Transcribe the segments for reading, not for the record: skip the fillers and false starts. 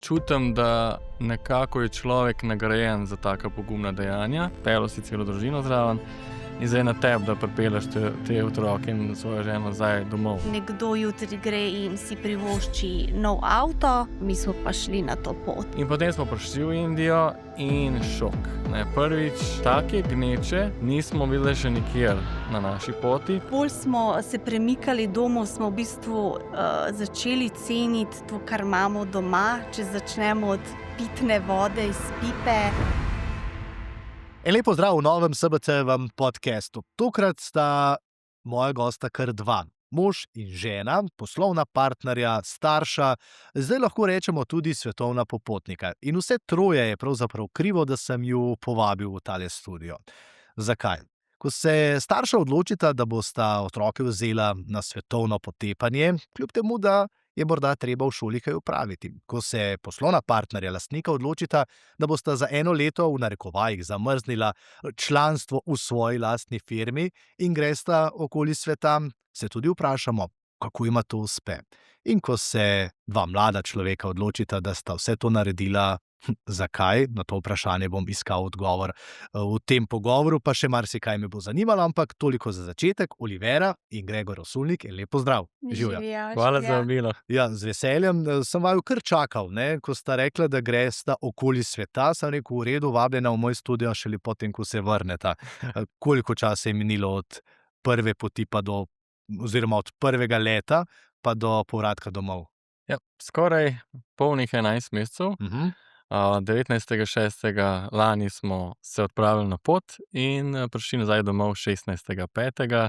čutim, da nekako je človek nagrajen za taka pogumna dejanja. Peljal si celo družino zraven in zdaj na tebi, da pripelješ te otroke in svojo ženo nazaj domov. Nekdo jutri gre in si privošči nov avto, mi smo pa šli na to pot. In potem smo prišli v Indijo in šok. Prvič, take gneče nismo videli še nikjer na naši poti. Bolj smo se premikali domov, smo v bistvu začeli ceniti to, kar imamo doma, če začnemo od pitne vode iz pipe. En lep pozdrav v novem SBC-vem podcastu. Tokrat sta moja gosta kar dva. Mož in žena, poslovna partnerja, starša, zdaj lahko rečemo tudi svetovna popotnika. In vse troje je pravzaprav krivo, da sem ju povabil v tale studio. Zakaj? Ko se starša odločita, da bosta otroke vzela na svetovno potepanje, kljub temu, da je morda treba v šoli kaj opraviti. Ko se poslovna partnerja lastnika odločita, da bosta za 1 leto v narekovajih zamrznila članstvo v svoji lastni firmi in gresta okoli sveta, se tudi vprašamo, kako jima to uspe. In ko se dva mlada človeka odločita, da sta vse to naredila, zakaj? Na to vprašanje bom iskal odgovor v tem pogovoru, pa še marsikaj me bo zanimalo, ampak toliko za začetek. Olivera in Gregor Rosulnik, en lep pozdrav. Živja. Hvala za vabilo. Ja, z veseljem. Sem vaju kar čakal, ko sta rekla, da gresta okoli sveta. Sem rekel, v redu, vabljena v moj studio šele potem, ko se vrneta. Koliko časa je minilo od prve poti pa do, oziroma od prvega leta pa do povratka domov? Ja, skoraj polnih 11 mesecev. 19.6. lani smo se odpravili na pot in prišli nazaj domov 16.5.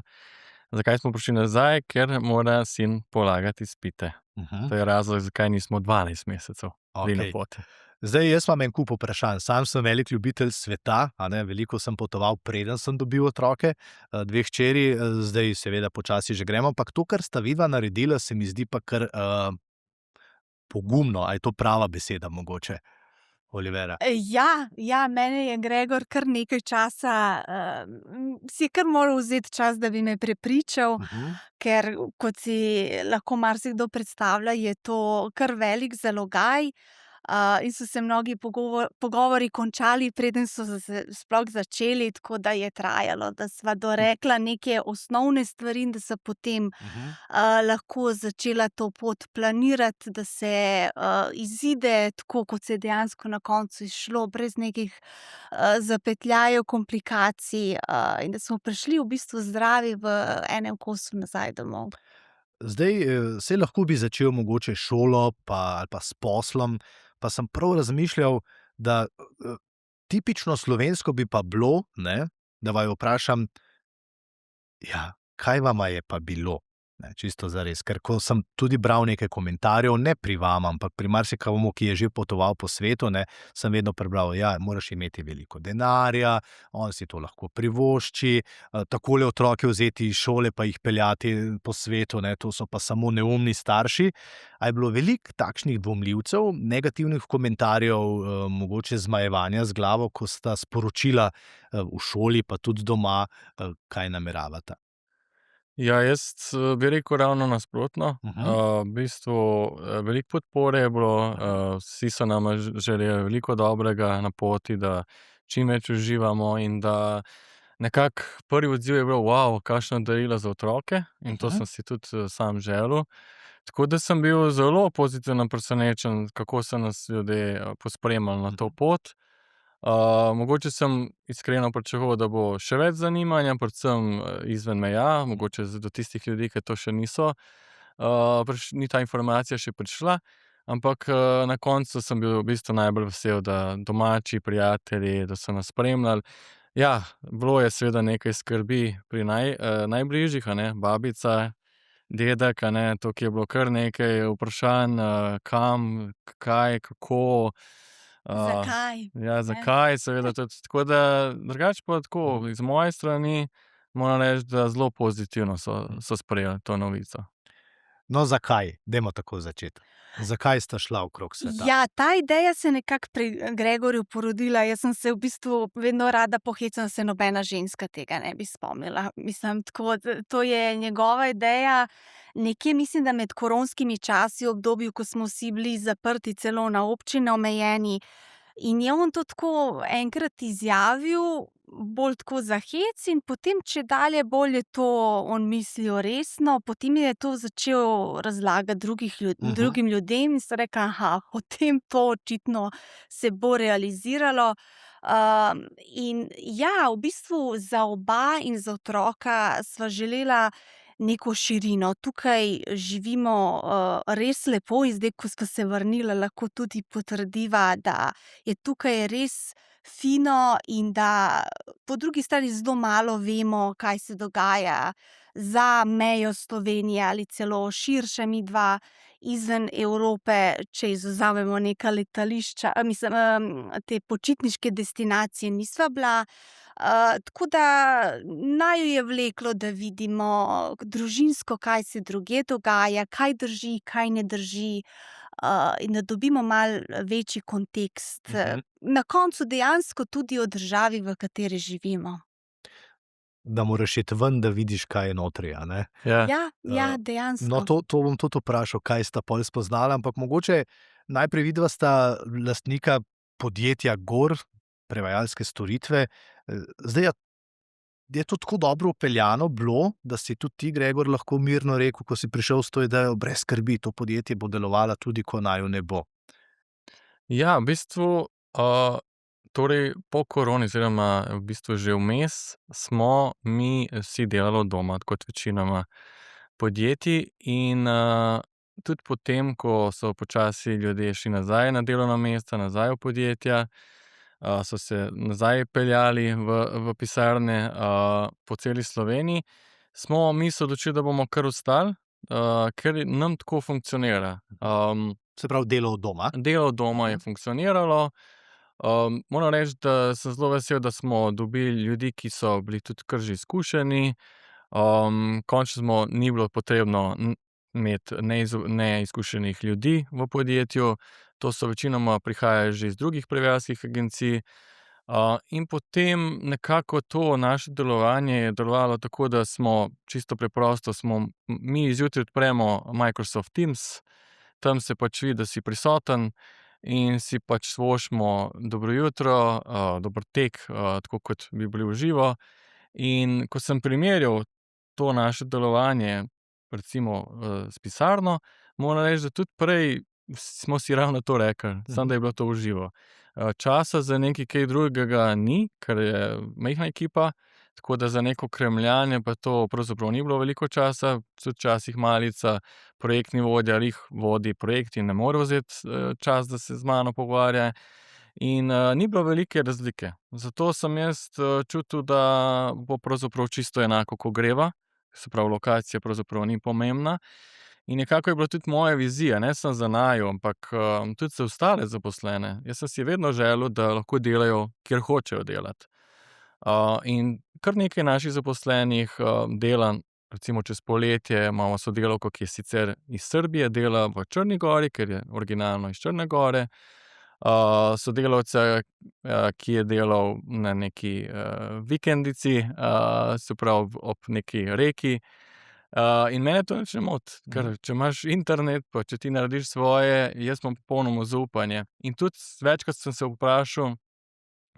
Zakaj smo prišli nazaj? Ker mora sin polagati izpite. To je razlog, zakaj nismo 12 mesecev bili na poti. Zdaj, jaz imam en kup vprašanj. Sam sem velik ljubitelj sveta, veliko sem potoval, preden sem dobil otroke, 2 hčeri, zdaj seveda počasi že gremo, ampak to, kar sta vidva naredila, se mi zdi pa kar pogumno. A je to prava beseda mogoče, Olivera? Ja, mene je Gregor kar nekaj časa, si je kar moral vzeti čas, da bi me prepričal, ker kot si lahko marsikdo predstavlja, je to kar velik zalogaj. In so se mnogi pogovori končali, preden so se sploh začeli, tako da je trajalo, da sva dorekla neke osnovne stvari in da se potem lahko začela to pot planirati, da se izide tako, kot se je dejansko na koncu izšlo, brez nekih zapetljajev, komplikacij, in da smo prišli v bistvu zdravi v enem kosu nazaj domov. Zdaj, saj lahko bi začel mogoče šolo ali pa s poslom, pa sem prav razmišljal, da tipično slovensko bi pa bilo, da vaju vprašam, ja, kaj vama je pa bilo? Čisto zares, ker ko sem tudi bral nekaj komentarjev, ne pri vam, ampak pri marsikomu, ki je že potoval po svetu, sem vedno prebral, ja, moraš imeti veliko denarja, on si to lahko privošči, takole otroke vzeti iz šole pa jih peljati po svetu, to so pa samo neumni starši. A je bilo veliko takšnih dvomljivcev, negativnih komentarjev, mogoče zmajevanja z glavo, ko sta sporočila v šoli pa tudi doma, kaj nameravata? Ja, jaz bi rekel ravno nasprotno. V bistvu veliko podpore je bilo, vsi so nama želeli veliko dobrega na poti, da čim več uživamo in da nekako prvi odziv je bil, wow, kakšno darilo za otroke, in to sem si tudi sam želel. Tako da sem bil zelo pozitivno presenečen, kako so nas ljudje pospremili na to pot. Mogoče sem iskreno pričakoval, da bo še več zanimanja, predvsem izven meja, mogoče do tistih ljudi, ki to še niso, ni ta informacija še prišla, ampak na koncu sem bil v bistvu najbolj vesel, da domači, prijatelji, da so nas spremljali. Ja, bilo je seveda nekaj skrbi pri najbližjih, babica, dedek, tukaj je bilo kar nekaj vprašanj, kam, kaj, kako. Zakaj? Ja, zakaj, seveda tudi. Tako da, drugače pa tako, iz moje strani moram reči, da zelo pozitivno so sprejeli to novico. No, zakaj? Dajmo tako začeti. Zakaj sta šla okrog sveta? Ja, ta ideja se je nekako pri Gregorju porodila. Jaz sem se v bistvu vedno rada pohecam, se nobena ženska tega ne bi spomnila. Mislim, tako, to je njegova ideja. Nekje mislim, da med koronskimi časi, v obdobju, ko smo vsi bili zaprti, celo na občine omejeni. In je on to tako enkrat izjavil, bolj tako za hec, in potem, če dalje bolj je to on mislil resno, potem je to začel razlagati drugim ljudem in so rekli, aha, potem to očitno se bo realiziralo. In ja, v bistvu za oba in za otroka sva želela neko širino. Tukaj živimo res lepo in zdaj, ko sva se vrnila, lahko tudi potrdiva, da je tukaj res fino in da po drugi strani zelo malo vemo, kaj se dogaja za mejo Slovenije ali celo širše, midva izven Evrope, če izvzamemo neka letališča, mislim, te počitniške destinacije nisva bila. Tako da naju je vleklo, da vidimo družinsko, kaj se drugje dogaja, kaj drži, kaj ne drži, in da dobimo malo večji kontekst. Na koncu dejansko tudi o državi, v kateri živimo. Da moraš iti ven, da vidiš, kaj je notri, a ne? Ja. Ja, dejansko. No, to bom tudi vprašal, kaj sta pol spoznala, ampak mogoče najprej vidva sta lastnika podjetja Gor, prevajalske storitve. Zdaj, je to tako dobro vpeljano bilo, da si tudi ti, Gregor, lahko mirno rekel, ko si prišel s to idejo, brez skrbi, to podjetje bo delovalo tudi, ko naju ne bo. Ja, v bistvu, torej po koroni oziroma v bistvu že vmes smo mi vsi delali od doma, kot večinoma podjetij, in tudi potem, ko so počasi ljudje šli nazaj na delovna mesta, nazaj v podjetja, so se nazaj peljali v pisarne po celi Sloveniji, smo mi se odločili, da bomo kar ostali, ker nam tako funkcionira. Se pravi, delo od doma. Delo od doma je funkcioniralo. Moram reči, da sem zelo vesel, da smo dobili ljudi, ki so bili tudi kar že izkušeni. Končno ni bilo potrebno imeti neizkušenih ljudi v podjetju. To so večinoma prihajali že iz drugih prevajalskih agencij. In potem nekako to naše delovanje je delovalo tako, da smo čisto preprosto mi zjutraj odpremo Microsoft Teams, tam se pač vidi, da si prisoten, in si pač svošimo dobro jutro, dober tek, tako kot bi bili v živo. In ko sem primerjal to naše delovanje recimo s pisarno, moram reči, da tudi prej smo si ravno to rekli, samo da je bilo to v živo. Časa za nekaj kaj drugega ni, ker je majhna ekipa, tako da za neko kremljanje pa to pravzaprav ni bilo veliko časa, tudi včasih malica projektni vodja vodi projekt in ne more vzeti čas, da se z mano pogovarja. In ni bilo velike razlike. Zato sem jaz čutil, da bo pravzaprav čisto enako, ko greva, se pravi, lokacija pravzaprav ni pomembna. In nekako je bila tudi moja vizija, ne samo za naju, ampak tudi za ostale zaposlene. Jaz sem si vedno želel, da lahko delajo, kjer hočejo delati. In kar nekaj naših zaposlenih dela, recimo čez poletje imamo sodelavko, ki je sicer iz Srbije, dela v Črni gori, ker je originalno iz Črne gore. Sodelavca, ki je delal na neki vikendici, se pravi ob neki reki. In mene to nič ne moti, ker če imaš internet, pa če ti narediš svoje, jaz imam popolnoma zaupanje. In tudi večkrat sem se vprašal,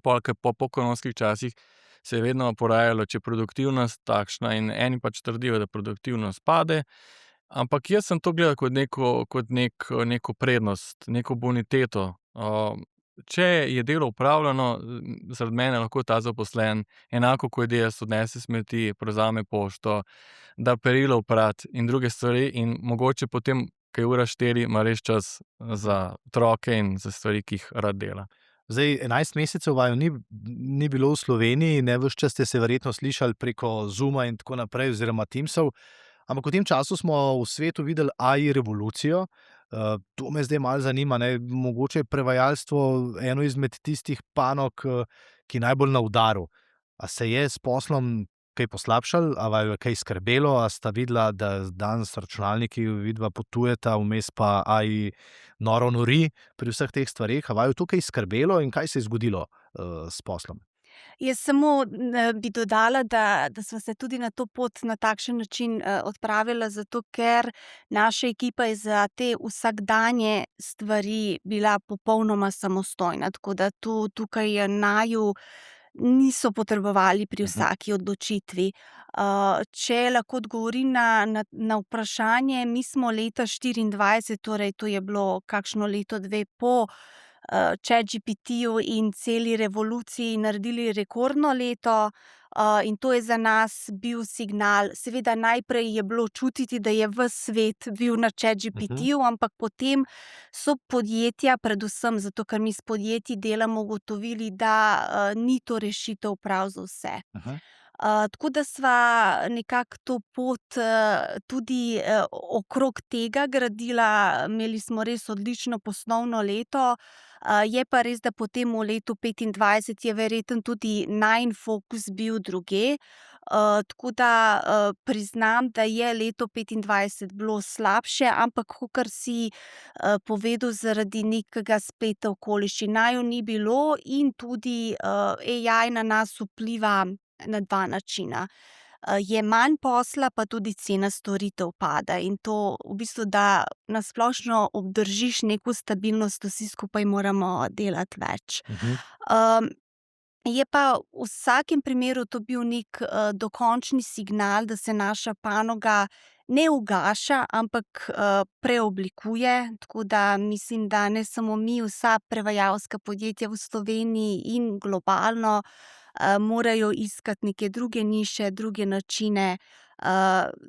po koronskih časih se je vedno porajalo, če je produktivnost takšna, in eni pač trdijo, da produktivnost pade, ampak jaz sem to gledal kot neko prednost, neko boniteto. Če je delo opravljeno, zaradi mene lahko ta zaposlen enako kot jaz odnese smeti, prevzame pošto, da perilo oprati in druge stvari, in mogoče potem, ko je ura 4, ima res čas za otroke in za stvari, ki jih rad dela. Zdaj, 11 mesecev vaju ni bilo v Sloveniji, ne ves čas ste se verjetno slišali preko Zooma in tako naprej, oziroma Teamsov, ampak v tem času smo v svetu videli AI revolucijo. To me zdaj malo zanima, ne? Mogoče je prevajalstvo eno izmed tistih panog, ki najbolj na udaru. A se je s poslom kaj poslabšalo, a vaju je kaj skrbelo, a sta videla, da danes računalniki vidva potujeta, vmes pa AI noro nori pri vseh teh stvareh, a vaju to kaj skrbelo in kaj se je zgodilo s poslom? Jaz samo bi dodala, da sva se tudi na to pot na takšen način odpravila, zato ker naša ekipa je za te vsakdanje stvari bila popolnoma samostojna. Tako da tukaj naju niso potrebovali pri vsaki odločitvi. Če lahko odgovorim na vprašanje, mi smo leta 2024, torej to je bilo kakšno leto, dve po ChatGPT-ju in celi revoluciji naredili rekordno leto, in to je za nas bil signal. Seveda najprej je bilo čutiti, da je ves svet bil na ChatGPT-ju, ampak potem so podjetja, predvsem zato, ker mi s podjetji delamo, ugotovili, da ni to rešitev prav za vse. Tako da sva nekako to pot tudi okrog tega gradila, imeli smo res odlično poslovno leto. Je pa res, da potem v letu 2025 je verjetno tudi najin fokus bil drugje. Tako da priznam, da je leto 2025 bilo slabše, ampak kakor si povedal, zaradi nekega spleta okoliščin. Naju ni bilo in tudi AI na nas vpliva na dva načina. Je manj posla, pa tudi cena storitev pada in to v bistvu, da na splošno obdržiš neko stabilnost, vsi skupaj moramo delati več. Je pa v vsakem primeru to bil neki dokončni signal, da se naša panoga ne ugaša, ampak preoblikuje, tako da mislim, da ne samo mi, vsa prevajalska podjetja v Sloveniji in globalno morajo iskati neke druge niše, druge načine,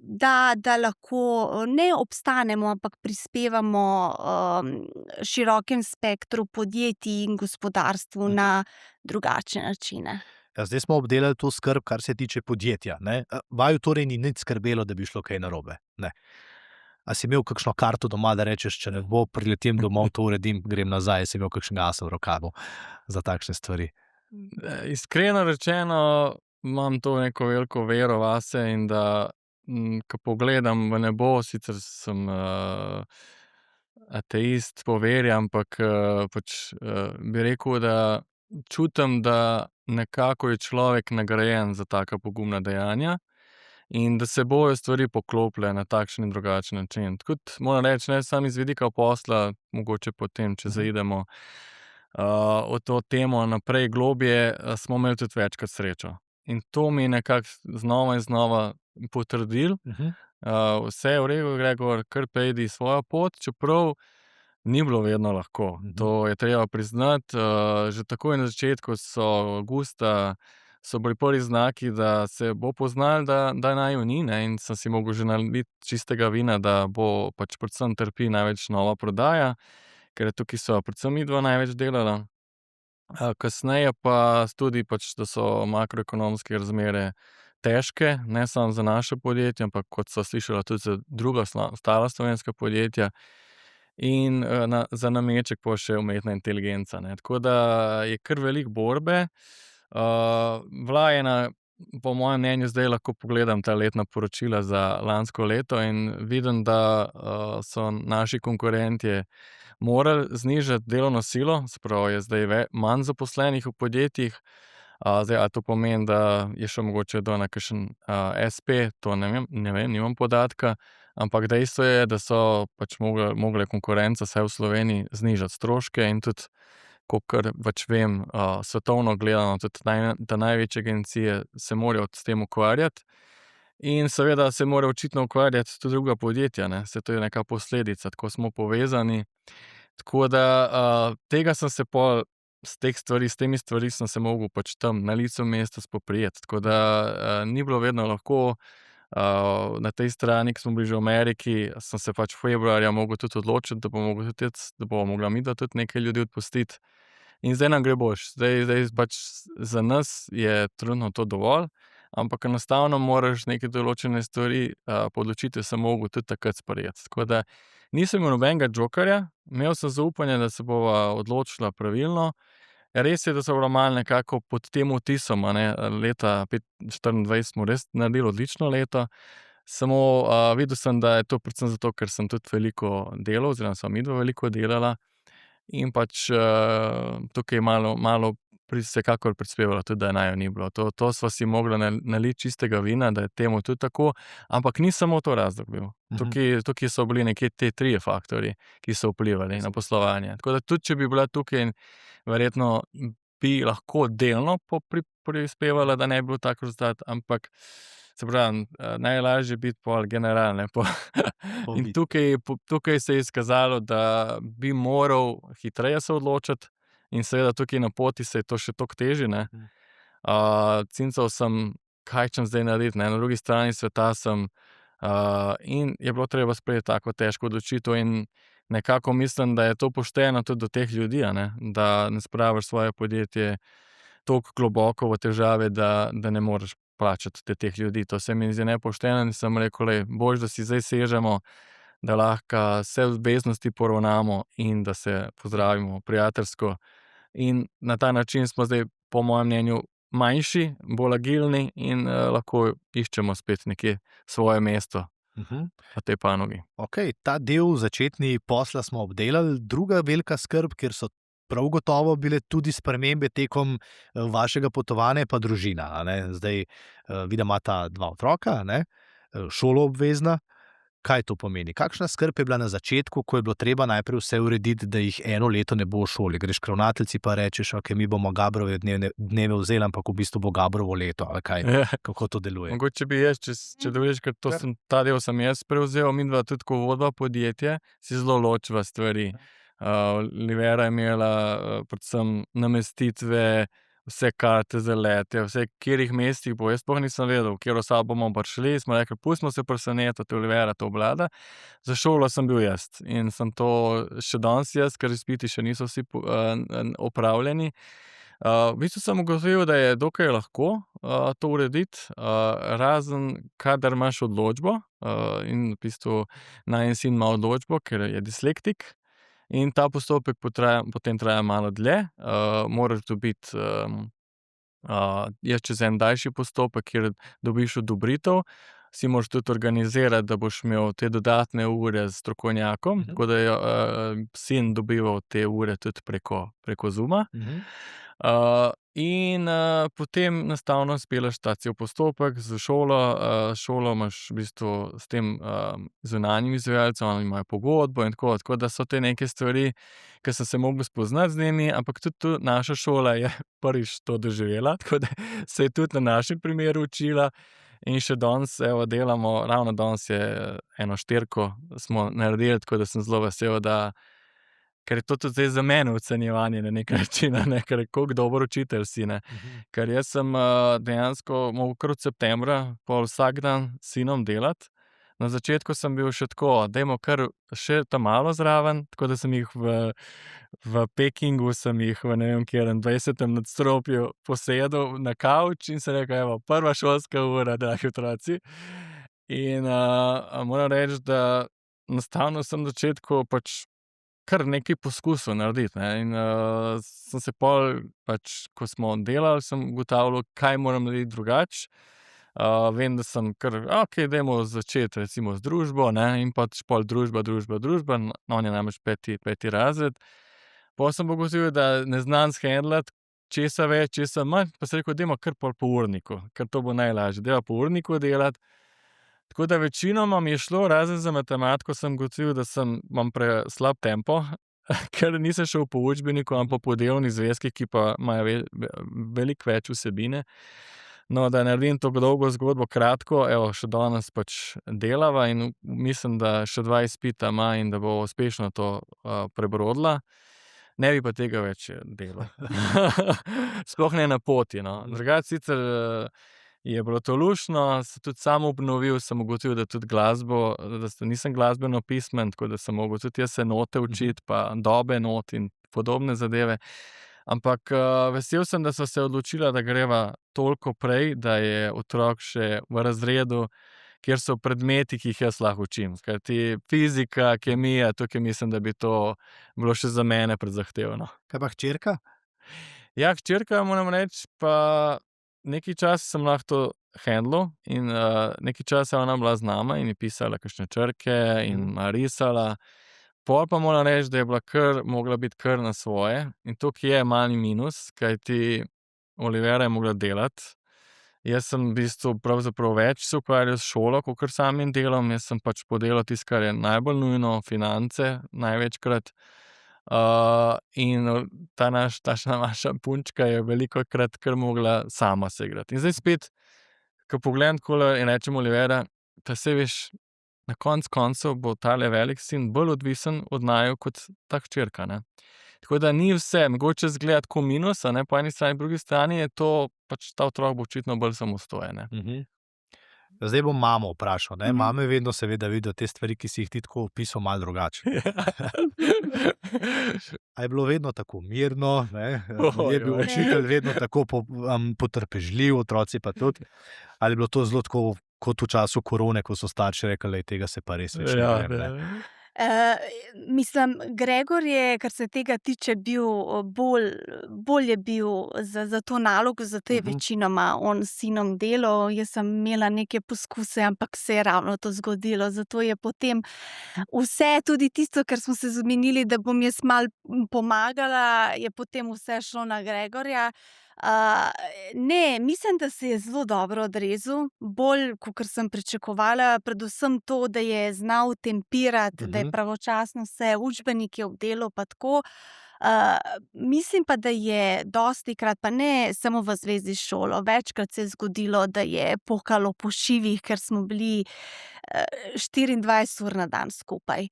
da lahko ne obstanemo, ampak prispevamo širokem spektru podjetij in gospodarstvu na drugačne načine. Ja, zdaj smo obdelali to skrb, kar se tiče podjetja, ne. Vaju torej ni nič skrbelo, da bi šlo kaj narobe? Ne. A si imel kakšno karto doma, da rečeš, če ne bo, priletem domov, to uredim, grem nazaj, si imel kakšnega asa v rokavu za takšne stvari? Iskreno rečeno, imam to neko veliko vero vase in da, ko pogledam v nebo, sicer sem ateist po veri, ampak bi rekel, da čutim, da nekako je človek nagrajen za taka pogumna dejanja in da se bojo stvari poklopile na takšen in drugačen način. Tako da moram reči, ne samo iz vidika posla, mogoče potem, če zaidemo v to temo naprej globje, smo imeli tudi večkrat srečo. In to mi je nekako znova in znova potrdilo. Vse je v redu, Gregor, kar pojdi svojo pot, čeprav ni bilo vedno lahko. To je treba priznati. Že takoj na začetku avgusta so bili prvi znaki, da se bo poznalo, da naju ni, ne, in sem si mogel že naliti čistega vina, da bo pač predvsem trpi največ nova prodaja, ker tukaj so predvsem midva največ delala. Kasneje pa tudi pač, da so makroekonomske razmere težke, ne samo za naše podjetje, ampak kot sva slišala, tudi za druga ostala slovenska podjetja. In za nameček pa še umetna inteligenca, ne. Tako da je kar veliko borbe. Bila je ena, po mojem mnenju, zdaj lahko pogledam ta letna poročila za lansko leto in vidim, da so naši konkurentje morali znižati delovno silo, se pravi, je zdaj manj zaposlenih v podjetjih. Zdaj, a to pomeni, da je šel mogoče kdo na kakšen espe, to ne vem, nimam podatka, ampak dejstvo je, da so pač mogle konkurence, vsaj v Sloveniji, znižati stroške in tudi, kakor pač vem, svetovno gledano, tudi ta največje agencije se morajo s tem ukvarjati. In seveda se morajo očitno ukvarjati tudi druga podjetja, ne, saj to je neka posledica, tako smo povezani. Tako da tega sem se pol s temi stvarmi sem se mogel pač tam na licu mesta spoprijeti. Tako da ni bilo vedno lahko. Na tej strani, ko smo bili že v Ameriki, sem se pač februarja mogel tudi odločiti, da bom mogel tudi da bova mogla midva tudi nekaj ljudi odpustiti. In zdaj nam gre boljše. Zdaj pač za nas je trenutno to dovolj, ampak enostavno moraš neke določene stvari po odločitvi sem mogel tudi takrat sprejeti. Tako da nisem imel nobenega jokerja, imel sem zaupanje, da se bova odločila pravilno Res je, da so bilo malo nekako pod tem vtisom, a ne, leta 2024 smo res naredili odlično leto. Samo, videl sem, da je to predvsem zato, ker sem tudi veliko delal oziroma sva midva veliko delala in pač, tukaj malo vsekakor prispevalo tudi, da naju ni bilo. To sva si mogla naliti čistega vina, da je temu tudi tako, ampak ni samo to razlog bil. Tukaj so bili nekje ti trije faktorji, ki so vplivali na poslovanje. Tako da tudi, če bi bila tukaj, verjetno bi lahko delno prispevala, da ne bi bil tak rezultat, ampak se pravi, najlažje biti pol general, ne, in tukaj se je izkazalo, da bi moral hitreje se odločiti in seveda tukaj na poti se je to še toliko težje, ne. Cincal sem, kaj hočem zdaj narediti, ne, na drugi strani sveta sem, in je bilo treba sprejeti tako težko odločitev in nekako mislim, da je to pošteno tudi do teh ljudi, a ne, da ne spraviš svoje podjetje toliko globoko v težave, da ne moreš plačati teh ljudi. To se mi zdi nepošteno in sem rekel, glej, boljše, da si zdaj sežemo, da lahko vse obveznosti poravnamo in da se pozdravimo prijateljsko. In na ta način smo zdaj, po mojem mnenju, manjši, bolj agilni in, lahko iščemo spet nekje svoje mesto v tej panogi. Okej, ta del začetni posla smo obdelali. Druga velika skrb, kjer so prav gotovo bile tudi spremembe tekom vašega potovanja, pa družina, a ne. Zdaj, vidva imata 2 otroka, a ne, šoloobvezna. Kaj to pomeni? Kakšna skrb je bila na začetku, ko je bilo treba najprej vse urediti, da jih 1 leto ne bo v šoli? Greš k ravnateljici pa rečeš, okej, mi bomo Gabrove dneve vzeli, ampak v bistvu bo Gabrovo leto, ali kaj? Kako to deluje? Mogoče bi jaz, če dovoliš, ker ta del sem jaz prevzel, midva tudi, ko vodva podjetje, si zelo ločiva stvari. Olivera je imela, predvsem namestitve, vse karte za lete, vse, katerih mestih bo. Jaz sploh nisem vedel, v katero sobo bomo prišli. Smo rekli, pustimo se presenetiti, Olivera to obvlada. Za šolo sem bil jaz in sem to še danes jaz, ker izpiti še niso vsi opravljeni. V bistvu sem ugotovil, da je dokaj lahko, to urediti, razen kadar imaš odločbo, in v bistvu najin sin ima odločbo, ker je dislektik. In ta postopek potem traja malo dlje, moraš dobiti, je čez en daljši postopek, kjer dobiš odobritev, si moraš tudi organizirati, da boš imel te dodatne ure s strokovnjakom, tako da je, sin dobival te ure tudi preko Zooma. In, potem enostavno spelješ ta cel postopek s šolo. Šolo imaš v bistvu s tem, zunanjim izvajalcem, oni imajo pogodbo in tako da so te neke stvari, ke sem se mogel spoznati z njimi, ampak tudi naša šola je prvič to doživela, tako da se je tudi na našem primeru učila. In še danes, evo, delamo, ravno danes je eno 4 smo naredili, tako da sem zelo vesel, ker je to tudi zdaj za mene ocenjevanje na neki način, a ne, ker koliko dober učitelj si, ne. Ker jaz sem, dejansko mogel kar od septembra pol vsak dan s sinom delati. Na začetku sem bil še tako, dajmo kar še ta malo zraven, tako da sem jih v Pekingu sem jih v ne vem katerem 20. nadstropju posedel na kavč in sem rekel, evo, prva šolska ura, dragi otroci. In, moram reči, da enostavno sem na začetku pač kar nekaj poskusil narediti, ne, in, sem se pol pač, ko smo delali, sem ugotavljal, kaj moram narediti drugače. Vem, da sem kar, okej, dajmo začeti recimo z družbo, ne, in pač pol družba, on je namreč 5. razred. Pol sem pa ugotovil, da ne znam shendlati, česa več, česa manj, pa sem rekel, dajmo kar pol po urniku, ker to bo najlažje, dajva po urniku delati. Tako da večinoma mi je šlo, razen za matematiko sem ugotovil, da imam preslab tempo, ker nisem šel po učbeniku, ampak po delovnih zvezkih, ki pa imajo veliko več vsebine. No, da naredim to dolgo zgodbo kratko, evo, še danes pač delava in mislim, da še 2 izpita ima in da bo uspešno to, prebrodila. Ne bi pa tega več delal. Sploh ne na poti, no. Drugače sicer, je bilo to luštno, se tudi sam obnovil, sem ugotovil, da tudi glasbo, da nisem glasbeno pismen, tako da sem mogel tudi jaz se note učiti pa dobe not in podobne zadeve. Ampak, vesel sem, da sva se odločila, da greva toliko prej, da je otrok še v razredu, kjer so predmeti, ki jih jaz lahko učim. Kajti fizika, kemija, tukaj mislim, da bi to bilo še za mene prezahtevno. Kaj pa hčerka? Ja, hčerka, moram reči, pa nekaj časa sem lahko to handlal in nekaj časa je ona bila z nama in je pisala kakšne črke in risala. Pol pa moram reči, da je bila mogla biti kar na svoje in tukaj je mali minus, kajti Olivera je mogla delati. Jaz sem v bistvu pravzaprav več se ukvarjal s šolo, kakor samim delom. Jaz sem pač podelal tisto, kar je najbolj nujno, finance največkrat. In ta naša punčka je velikokrat kar mogla sama se igrati. In zdaj spet, ko pogledam takole in rečem Olivera, pa saj veš, na koncu koncev bo tale velik sin bolj odvisen od naju kot ta hčerka, ne. Tako da ni vse, mogoče izgleda tako minus, a ne, po eni strani, po drugi strani je to, pač ta otrok bo očitno bolj samostojen, ne. Zdaj bom mamo vprašal, ne. Mame vedno seveda vidijo te stvari, ki si jih ti tako opisal, malo drugače. A je bilo vedno tako mirno, ne? Je bil učitelj vedno tako potrpežljiv, otroci pa tudi? Ali je bilo to zelo tako kot v času korone, ko so starši rekli, tega se pa res več ne grem, ne? Mislim, Gregor je, kar se tega tiče, bil bolj je bil za to nalogo, zato je večinoma on s sinom delal. Jaz sem imela neke poskuse, ampak se je ravno to zgodilo. Zato je potem vse, tudi tisto, kar smo se zmenili, da bom jaz malo pomagala, je potem vse šlo na Gregorja. Ne, mislim, da se je zelo dobro odrezal, bolj, kakor sem pričakovala, predvsem to, da je znal tempirati, da je pravočasno vse učbenike obdelal pa tako. Mislim pa, da je dostikrat, pa ne samo v zvezi s šolo, večkrat se je zgodilo, da je pokalo po šivih, ker smo bili 24 ur na dan skupaj.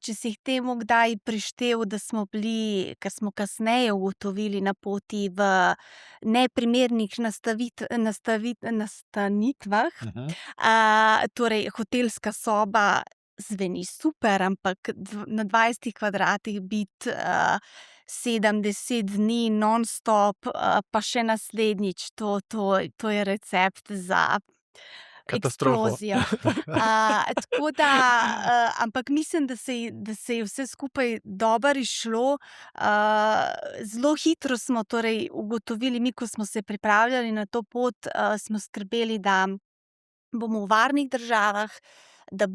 Če si jih temu kdaj prištel, da smo bili, ker smo kasneje ugotovili na poti, v neprimernih nastanitvah, torej hotelska soba zveni super, ampak na 20 kvadratih biti 70 dni non-stop, pa še naslednjič, to je recept za eksplozijo. Tako da, ampak mislim, da se je vse skupaj dobro izšlo. Zelo hitro smo torej ugotovili, mi, ko smo se pripravljali na to pot, smo skrbeli, da bomo v varnih državah, da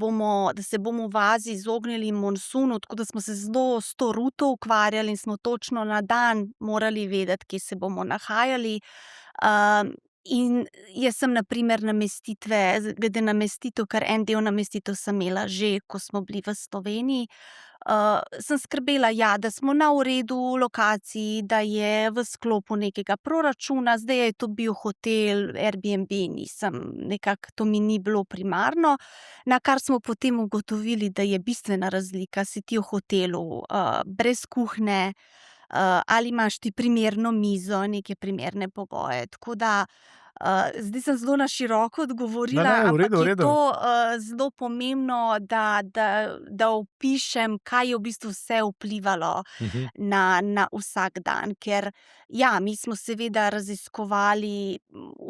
se bomo v Aziji izognili monsunu, tako da smo se zelo s to ruto ukvarjali in smo točno na dan morali vedeti, kje se bomo nahajali. In jaz sem na primer glede namestitev, kar en del namestitev sem imela že, ko smo bili v Sloveniji, sem skrbela, ja, da smo na v redu lokaciji, da je v sklopu nekega proračuna. Zdaj je to bil hotel, Airbnb, nekako to mi ni bilo primarno. Na kar smo potem ugotovili, da je bistvena razlika, si ti v hotelu brez kuhinje, ali imaš ti primerno mizo, neke primerne pogoje. Tako da zdaj sem zelo na široko odgovorila, ampak je to zelo pomembno, da opišem, kaj je v bistvu vse vplivalo na vsak dan. Ker ja, mi smo seveda raziskovali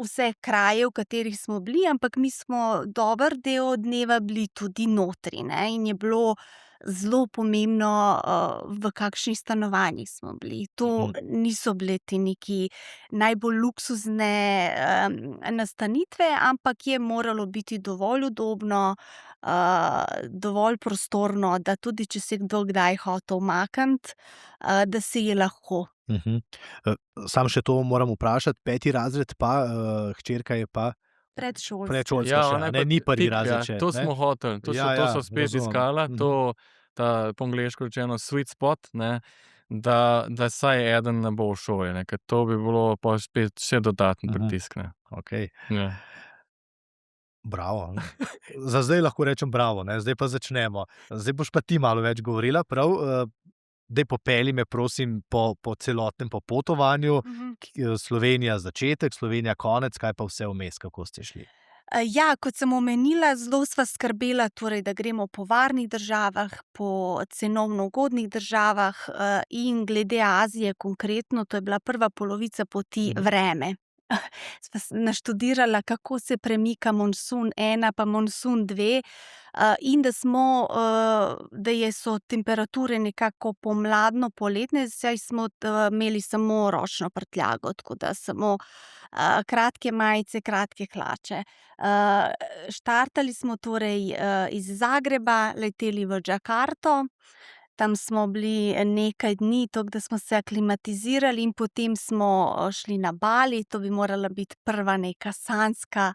vse kraje, v katerih smo bili, ampak mi smo dober del dneva bili tudi notri, ne, in je bilo zelo pomembno, v kakšnih stanovanjih smo bili. To niso bile te neki najbolj luksuzne nastanitve, ampak je moralo biti dovolj udobno, dovolj prostorno, da tudi če se je kdo kdaj hotel umakniti, da se je lahko. Samo še to moram vprašati, 5. razred pa, hčerka je pa Predšolska še, ne, ni prvi razred še, ne? To smo hoteli, to so spet iskala, ta po angleško rečeno sweet spot, ne, da vsaj eden ne bo v šoli, ne, ker to bi bilo pol spet še dodaten pritisk, ne. Okej. Ja. Bravo. Za zdaj lahko rečem bravo, ne, zdaj pa začnemo. Zdaj boš pa ti malo več govorila, prav? Daj popelji me, prosim, po celotnem popotovanju. Slovenija začetek, Slovenija konec, kaj pa vse vmes, kako ste šli? Ja, kot sem omenila, zelo sva skrbela, torej, da gremo po varnih državah, po cenovno ugodnih državah, in glede Azije konkretno, to je bila prva polovica poti, vreme. sva naštudirala, kako se premika monsun 1 pa monsun 2, in da so temperature nekako pomladno-poletne, saj smo imeli samo ročno prtljago, tako da samo kratke majice, kratke hlače. Štartali smo torej iz Zagreba, leteli v Džakarto. Tam smo bili nekaj dni, toliko da smo se aklimatizirali, in potem smo šli na Bali. To bi morala biti prva neka sanjska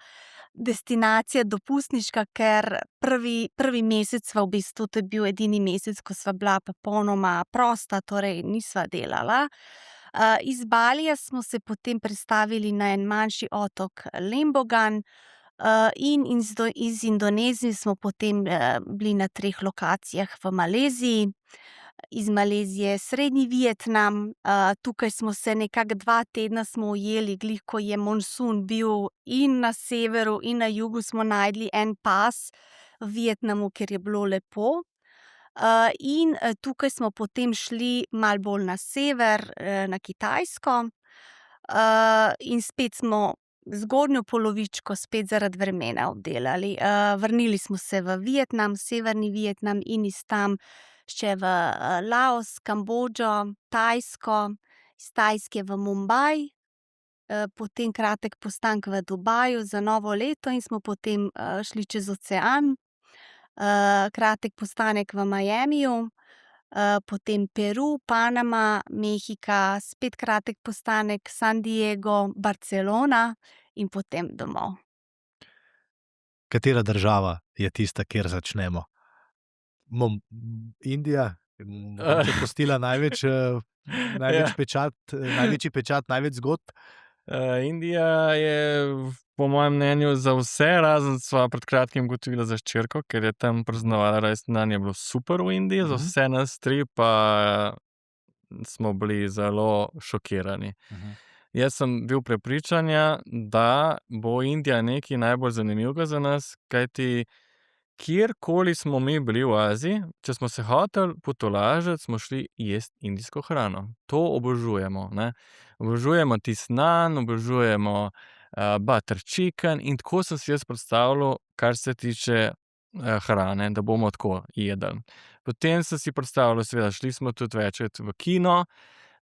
destinacija dopustniška, ker prvi mesec sva v bistvu, to je bil edini mesec, ko sva bila popolnoma prosta, torej nisva delala. Iz Balija smo se potem prestavili na en manjši otok Lembogan, in iz Indonezije smo potem bili na 3 lokacijah v Maleziji. Iz Malezije srednji Vietnam, tukaj smo se nekako 2 tedna smo ujeli, glih ko je monsun bil in na severu in na jugu, smo našli en pas v Vietnamu, kjer je bilo lepo. In tukaj smo potem šli malo bolj na sever, na Kitajsko. In spet smo zgornjo polovičko spet zaradi vremena obdelali. Vrnili smo se v Vietnam, severni Vietnam, in iz tam še v Laos, Kambodžo, Tajsko, iz Tajske v Mumbai, potem kratek postanek v Dubaju za novo leto in smo potem šli čez ocean. Kratek postanek v Miamiju, potem Peru, Panama, Mehika, spet kratek postanek San Diego, Barcelona in potem domov. Katera država je tista, kjer začnemo? Indija, mogoče pustila največji pečat, največ zgodb? Indija je po mojem mnenju za vse, razen sva pred kratkim ugotovila za hčerko, ker je tam praznovala rojstni dan, je bilo super v Indiji, za vse nas 3 pa smo bili zelo šokirani. Jaz sem bil prepričanja, da bo Indija nekaj najbolj zanimivega za nas, kajti kjerkoli smo mi bili v Aziji, če smo se hoteli potolažiti, smo šli jest indijsko hrano. To obožujemo, ne. Obožujemo tisti nan, obožujemo butter chicken, in tako sem si jaz predstavljal, kar se tiče hrane, da bomo tako jedli. Potem sem si predstavljal, seveda, šli smo tudi večkrat v kino,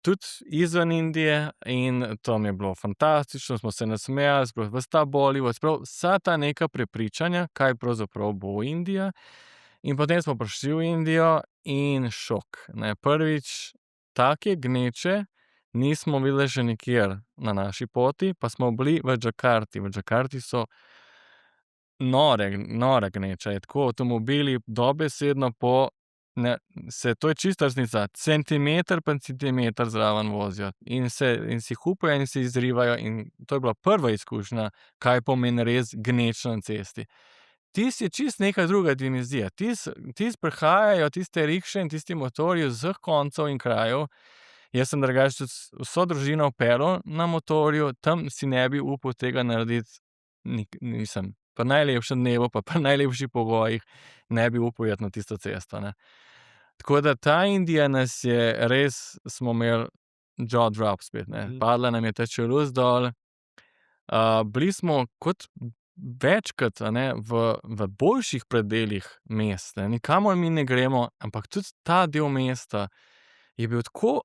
tudi izven Indije, in to mi je bilo fantastično, smo se nasmejali, sploh ves ta Bollywood, sploh vsa ta neka prepričanja, kaj pravzaprav bo Indija. In potem smo prišli v Indijo in šok, ne. Prvič, take gneče nismo videli še nikjer na naši poti, pa smo bili v Džakarti. V Džakarti so nora gneča, je tako, avtomobili dobesedno to je čista resnica, centimeter pa centimeter zraven vozijo in si hupajo in se izrivajo, in to je bila prva izkušnja, kaj pomeni res gneč na cesti. Tisto je čisto neka druga dimenzija, tisto prihajajo tiste rikše in tisti motorji z vseh koncev in krajev. Jaz sem drugače tudi vso družino peljal na motorju, tam si ne bi upal tega narediti, nisem. Po najlepšem dnevu pa pri najlepših pogojih ne bi upal iti na tisto cesto, ne. Tako da ta Indija nas je res, smo imeli jaw drop spet, ne. Padla nam je ta čeljust dol. Bili smo kot večkrat, a ne, v boljših predelih mest, ne. Nikamor mi ne gremo, ampak tudi ta del mesta je bil tako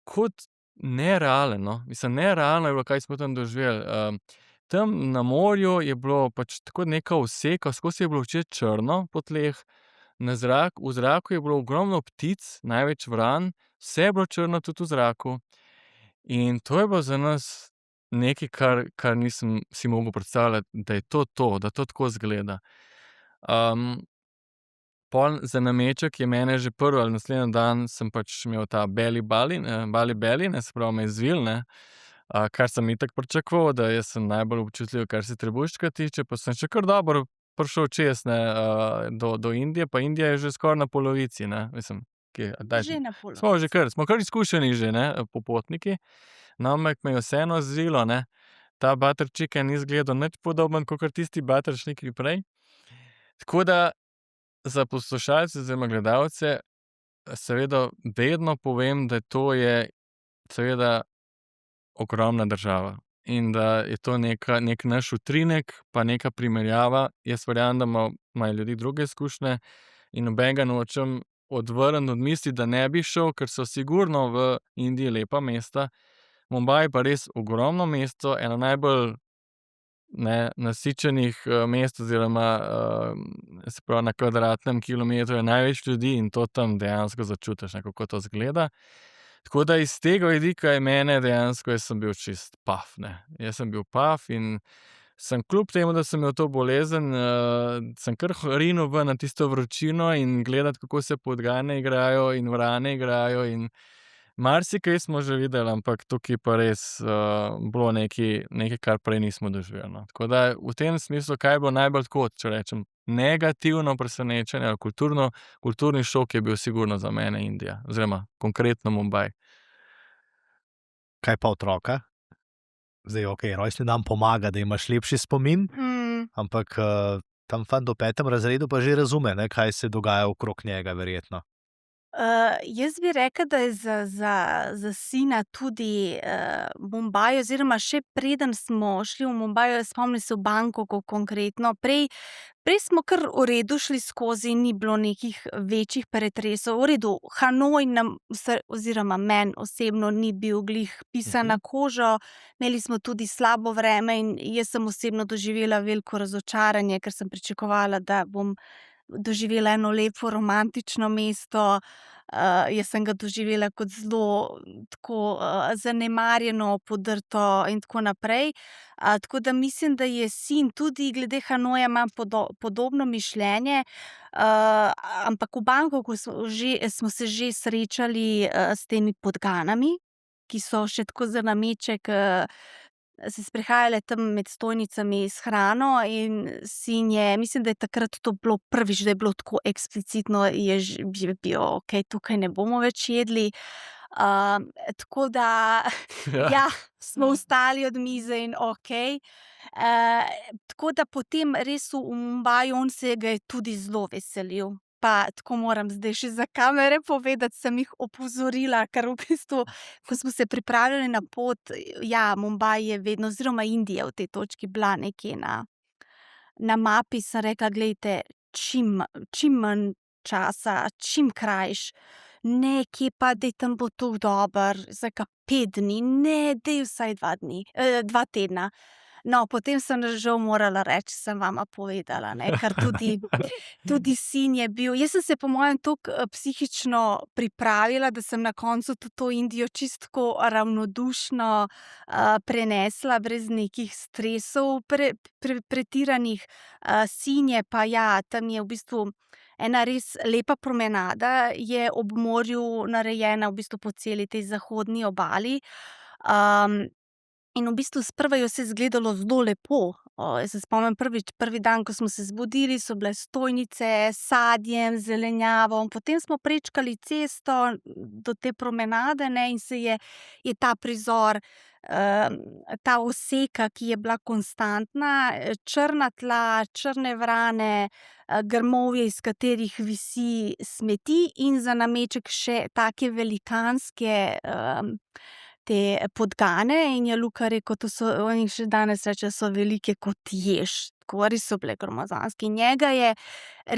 kot nerealen, no. Mislim, nerealno je bilo, kaj smo tam doživeli. Tam na morju je bilo pač tako neka oseka, skozi je bilo vse črno po tleh, v zraku je bilo ogromno ptic, največ vran, vse je bilo črno tudi v zraku. In to je bilo za nas nekaj, kar nisem si mogel predstavljati, da je to, da to tako izgleda. Pol za nameček je mene že prvi ali naslednji dan sem pač imel ta Bali, ne, se pravi me je zvilo, ne. Kar sem itak pričakoval, da jaz sem najbolj občutljiv, kar se trebuščka tiče, pa sem še kar dobro prišel čez, ne, do Indije, pa Indija je že skoraj na polovici, ne, mislim, Že na polovici. Smo kar izkušeni že, ne, popotniki. No, ampak me je vseeno zvilo, ne. Ta butter chicken ni izgledal nič podoben kakor tisti butter chicken prej. Tako da za poslušalce oziroma gledalce seveda vedno povem, da to je seveda ogromna država. in da je to nek naš utrinek, pa neka primerjava. Jaz verjamem, da imajo ljudi druge izkušnje in nobenega nočem odvrniti od misli, da ne bi šel, ker so sigurno v Indiji lepa mesta. Mumbai je pa res ogromno mesto, eno najbolj nasičenih mest oziroma se pravi na kvadratnem kilometru je največ ljudi in to tam dejansko začutiš, kako to izgleda. Tako da iz tega vidika je mene dejansko, jaz sem bil čist paf, ne. Jaz sem bil paf in sem kljub temu, da sem imel to bolezen, sem kar rinil ven na tisto vročino in gledati, kako se podgane igrajo in vrane igrajo in marsikaj smo že videli, ampak tukaj pa res bilo nekaj, kar prej nismo doživeli, no. Tako da v tem smislu, kaj je bilo najbolj tako, če rečem, negativno presenečenje ali kulturni šok je bil sigurno za mene Indija oziroma konkretno Mumbai. Kaj pa otroka? Zdaj, okej, rojstni dan pomaga, da imaš lepši spomin, ampak tam fant do 5. razredu pa že razume, ne, kaj se dogaja okrog njega, verjetno. Jaz bi rekla, da je za sina tudi Mumbai, oziroma še preden smo šli v Mumbai, spomnim se v Bangkoku konkretno. Prej smo kar v redu šli skozi, ni bilo nekih večjih pretresov. V redu, Hanoj nam oziroma meni osebno ni bil glih pisan na kožo. Imeli smo tudi slabo vreme in jaz sem osebno doživela veliko razočaranje, ker sem pričakovala, da bom doživela eno lepo romantično mesto. Jaz sem ga doživela kot zelo tako zanemarjeno, podrto in tako naprej. Tako da mislim, da je sin tudi glede Hanoja ima podobno mišljenje. Ampak v Bangkoku smo se že srečali s temi podganami, ki so še tako za nameček se sprehajale tam med stojnicami s hrano in sin je, mislim, da je takrat to bilo prvič, da je bilo tako eksplicitno, je bil, okej, tukaj ne bomo več jedli. Tako da ja, smo vstali od mize in okej. Tako da potem res v Mumbaju on se ga je tudi zelo veselil. Pa tako moram zdaj še za kamere povedati, sem jih opozorila, ker v bistvu, ko smo se pripravljali na pot, ja, Mumbai je vedno, oziroma Indija v tej točki bila nekje na mapi, sem rekla, glejte, čim manj časa, čim krajš, ne, kje pa, daj tam bo to dobro, zdaj ka 5 dni, ne, daj vsaj 2 tedna. No, potem sem žal morala reči, sem vama povedala, ne, ker tudi sin je bil, jaz sem se po mojem toliko psihično pripravila, da sem na koncu tudi to Indijo čisto tako ravnodušno prenesla, brez nekih stresov pretiranih. Sin je pa, ja, tam je v bistvu ena res lepa promenada, je ob morju narejena v bistvu po celi tej zahodni obali. In v bistvu sprva je vse izgledalo zelo lepo. Jaz se spomnim prvi dan, ko smo se zbudili, so bile stojnice s sadjem, zelenjavo, potem smo prečkali cesto do te promenade, ne, in je ta prizor, ta oseka, ki je bila konstantna, črna tla, črne vrane, grmovje, iz katerih visi smeti, in za nameček še take velikanske te podgane, in je Luka rekel, to so, oni še danes rečejo, so velike kot jež. Tako res so bile gromozanske. In njega je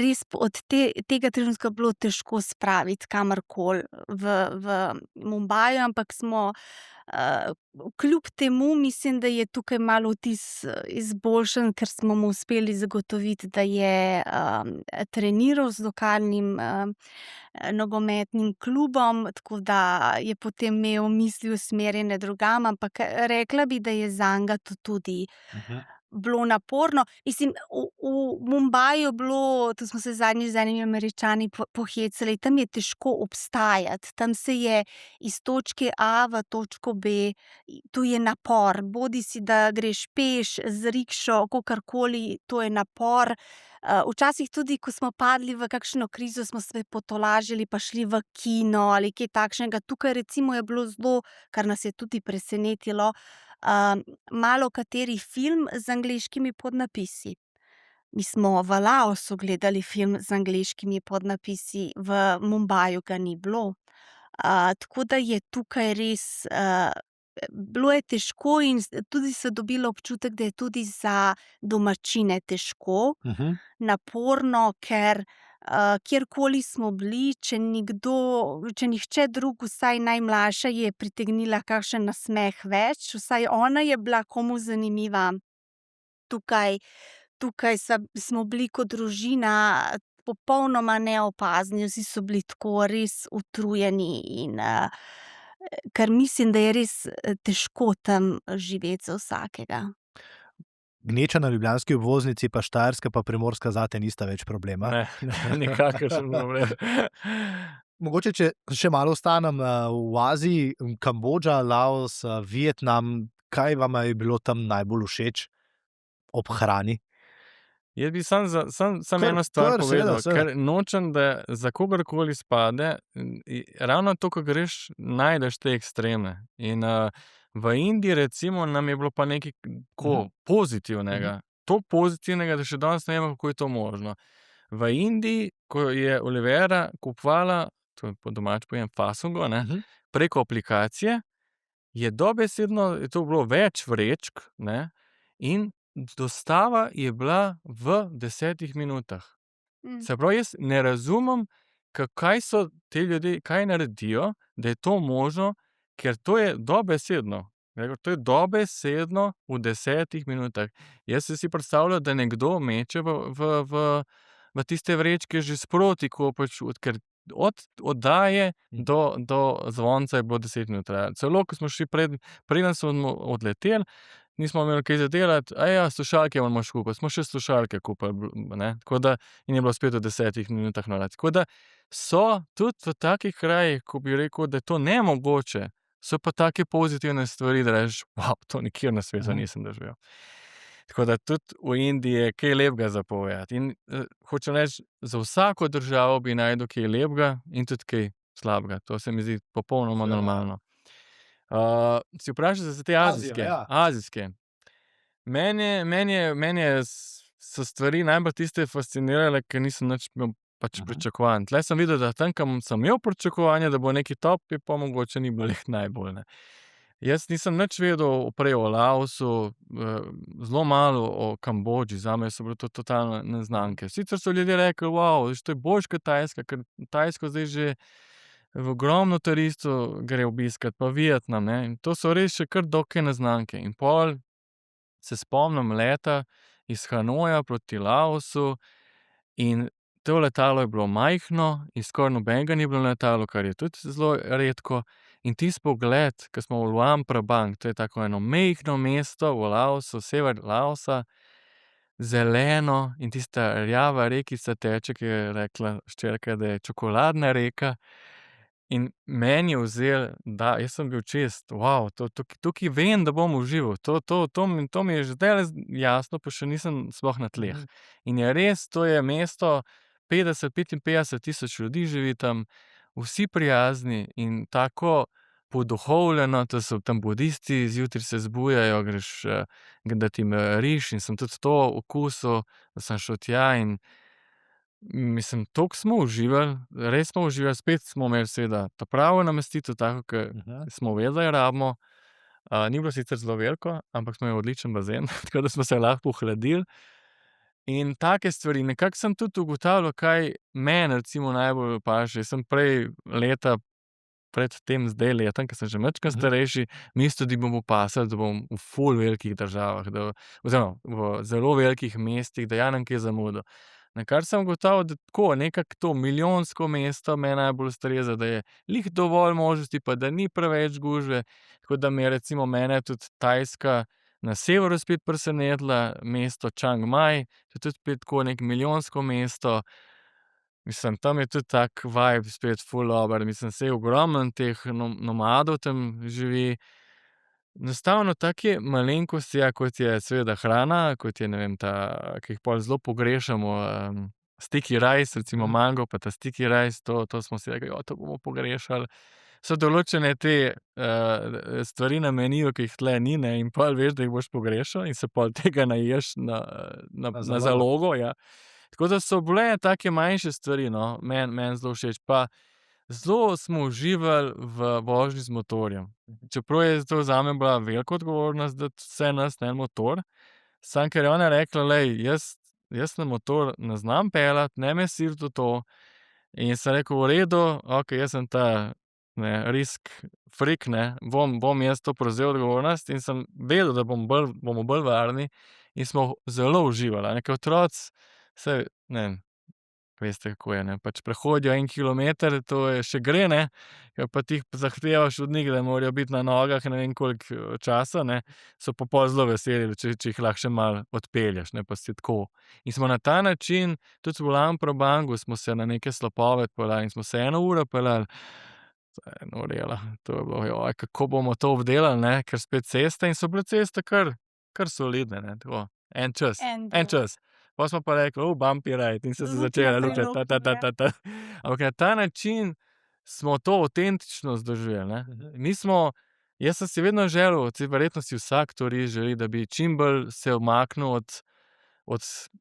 res od tega trenutka bilo težko spraviti kamorkoli v Mumbaju, ampak smo kljub temu, mislim, da je tukaj malo vtis izboljšan, ker smo mu uspeli zagotoviti, da je treniral z lokalnim nogometnim klubom, tako da je potem imel misli usmerjene drugam, ampak rekla bi, da je zanj to tudi bilo naporno. Mislim, v Mumbaju bilo, to smo se zadnjič z enimi Američani pohecali, tam je težko obstajati, tam se je iz točke A v točko B, tu je napor, bodisi da greš peš, z rikšo, kakorkoli, to je napor. Včasih tudi, ko smo padli v kakšno krizo, smo se potolažili pa šli v kino ali kaj takšnega. Tukaj recimo je bilo zelo, kar nas je tudi presenetilo, malokateri film z angleškimi podnapisi. Mi smo v Laosu gledali film z angleškimi podnapisi, v Mumbaju ga ni bilo. Tako da je tukaj res bilo je težko in tudi se dobilo občutek, da je tudi za domačine težko, naporno, ker kjerkoli smo bili, če nihče drug, vsaj najmlajša, je pritegnila kakšen nasmeh več, vsaj ona je bila komu zanimiva. Tukaj smo bili kot družina popolnoma neopazni, vsi so bili tako res utrujeni in ker mislim, da je res težko tam živeti za vsakega. Gneča na ljubljanski obvoznici pa Štajerska pa Primorska zate nista več problema. Ne, nikakršen problem. Mogoče, če še malo ostanem v Aziji, Kambodža, Laos, Vietnam, kaj vam je bilo tam najbolj všeč ob hrani? Jaz bi sam Kar- eno stvar kar, povedal, seveda. ker nočem, da za kogarkoli spade, ravno to, ko greš, najdeš te ekstreme. In v Indiji recimo nam je bilo pa nekaj tako pozitivnega. To pozitivnega, da še danes ne vemo, kako je to možno. V Indiji, ko je Olivera kupovala, to je po domač povem, fasungo, ne, preko aplikacije, je dobesedno, je to bilo več vrečk, ne, in dostava je bila v 10 minutah. Se pravi, jaz ne razumem, kaj so ti ljudje, kaj naredijo, da je to možno, ker to je dobesedno. To je dobesedno v 10 minutah. Jaz sem si predstavljal, da nekdo meče v tiste vrečke že sproti, ker od oddaje do zvonca je bilo 10 minut trajalo. Celo, ko smo šli preden smo odleteli, nismo imeli kaj za delati, slušalke moramo še kupiti, smo še slušalke kupili, ne, tako da, in je bilo spet v 10 minutah na tako da so tudi v takih krajih, ko bi rekel, da je to nemogoče, so pa take pozitivne stvari, da rečeš, to nikjer na svetu nisem doživel. Tako da tudi v Indiji je kaj lepega za povedati. In hočem reči, za vsako državo bi našel kaj lepega in tudi kaj slabega. To se mi zdi popolnoma normalno. Si vprašal za te azijske? Azija, ja. Azijske. Mene so stvari najbolj tiste fascinirale, ker nisem nič imel pričakovanj. Tle sem videl, da tam, kam sem imel pričakovanja, da bo nekaj top, je pa mogoče ni bilo najbolj, ne. Jaz nisem nič vedel prej o Laosu, zelo malo o Kambodži, zame so bile to totalne neznanke. Sicer so ljudje rekli, to je boljše kot Tajska, ker Tajsko zdaj že v ogromno turistov gre obiskat, pa Vietnam, ne, in to so res še kar dokaj neznanke. In pol se spomnim leta iz Hanoja proti Laosu in to letalo je bilo majhno in skoraj nobenega ni bilo na letalu, kar je tudi zelo redko. In tisti pogled, ko smo v Luang Prabang, to je tako eno majhno mesto v Laosu, sever Laosa, zeleno in tista rjava rekica teče, ki je rekla hčerka, da je čokoladna reka. In meni je vzel, da jaz sem bil čist, tukaj vem, da bom užival, to mi je že zdajle jasno, pa še nisem sploh na tleh. In je res, to je mesto, 55 tisoč ljudi živi tam, vsi prijazni in tako poduhovljeno, to so tam budisti, zjutraj se zbujajo, greš, da ti riž, in sem tudi to okusil, da sem šel tja in mislim, toliko smo uživali, res smo uživali, spet smo imeli seveda ta pravo namestitev, tako, ke smo vedeli, da jo rabimo. Ni bilo sicer zelo veliko, ampak smo imeli odličen bazen, tako da smo se lahko ohladili. In take stvari, nekako sem tudi ugotavljal, kaj meni recimo najbolj paše. Jaz sem prej leta pred tem zdaj letom, ke sem že majčkeno starejši, mislil, da mi bo pasalo, da bom v ful velikih državah, oziroma v zelo velikih mestih, da ja ne bom kaj zamudil. Nakar sem ugotovil, da tako, nekako to milijonsko mesto meni najbolj ustreza, da je glih dovolj možnosti, pa da ni preveč gužve. Tako da recimo mene tudi Tajska na severu spet presenetila, mesto Čang Maj, to je tudi spet tako neko milijonsko mesto. Mislim, tam je tudi tak vibe spet ful dober, mislim, saj ogromno teh nomadov tam živi. Enostavno take malenkosti, kot je seveda hrana, kot je, ne vem, ki jih pol zelo pogrešamo, sticky rice, recimo mango pa ta sticky rice, to smo si rekli, to bomo pogrešali. So določene te stvari na meniju, ki jih tule ni, ne, in pol veš, da jih boš pogrešal in se pol tega naješ na zalogo, ja. Tako da so bile take manjše stvari, no, meni zelo všeč. Pa zelo smo uživali v vožnji z motorjem. Čeprav je to zame bila velika odgovornost, da vse nas na en motor, samo ker je ona rekla: "Glej, jaz na motor ne znam peljati, ne me siliti v to." In sem rekel: "V redu, okej, jaz sem ta, ne, risk freak, ne, bom jaz to prevzel odgovornost." In sem vedel, da bomo bolj varni in smo zelo uživali, a ne, ker otroci, saj ne vem, veste, kako je, ne, pač prehodijo 1 kilometer, to je še gre, ne, ke pa ti zahtevaš od njih, da morajo biti na nogah ne vem koliko, časa, ne, so pa pol zelo veseli, če jih lahko še malo odpelješ, ne, pa si tako. In smo na ta način, tudi v Lampro-Bangu smo se na neke slapove odpeljali in smo se 1 uro peljali. To je norela, to je bilo, kako bomo to obdelali, ne, ker spet ceste in so bile ceste kar solidne, ne, tako, en čas. En čas. Pol smo pa rekli: bumpy ride." In so se začele luke, Ampak na ta način smo to avtentičnost doživeli, ne. Jaz sem si vedno želel, saj verjetno si vsak turist želi, da bi čim bolj se umaknil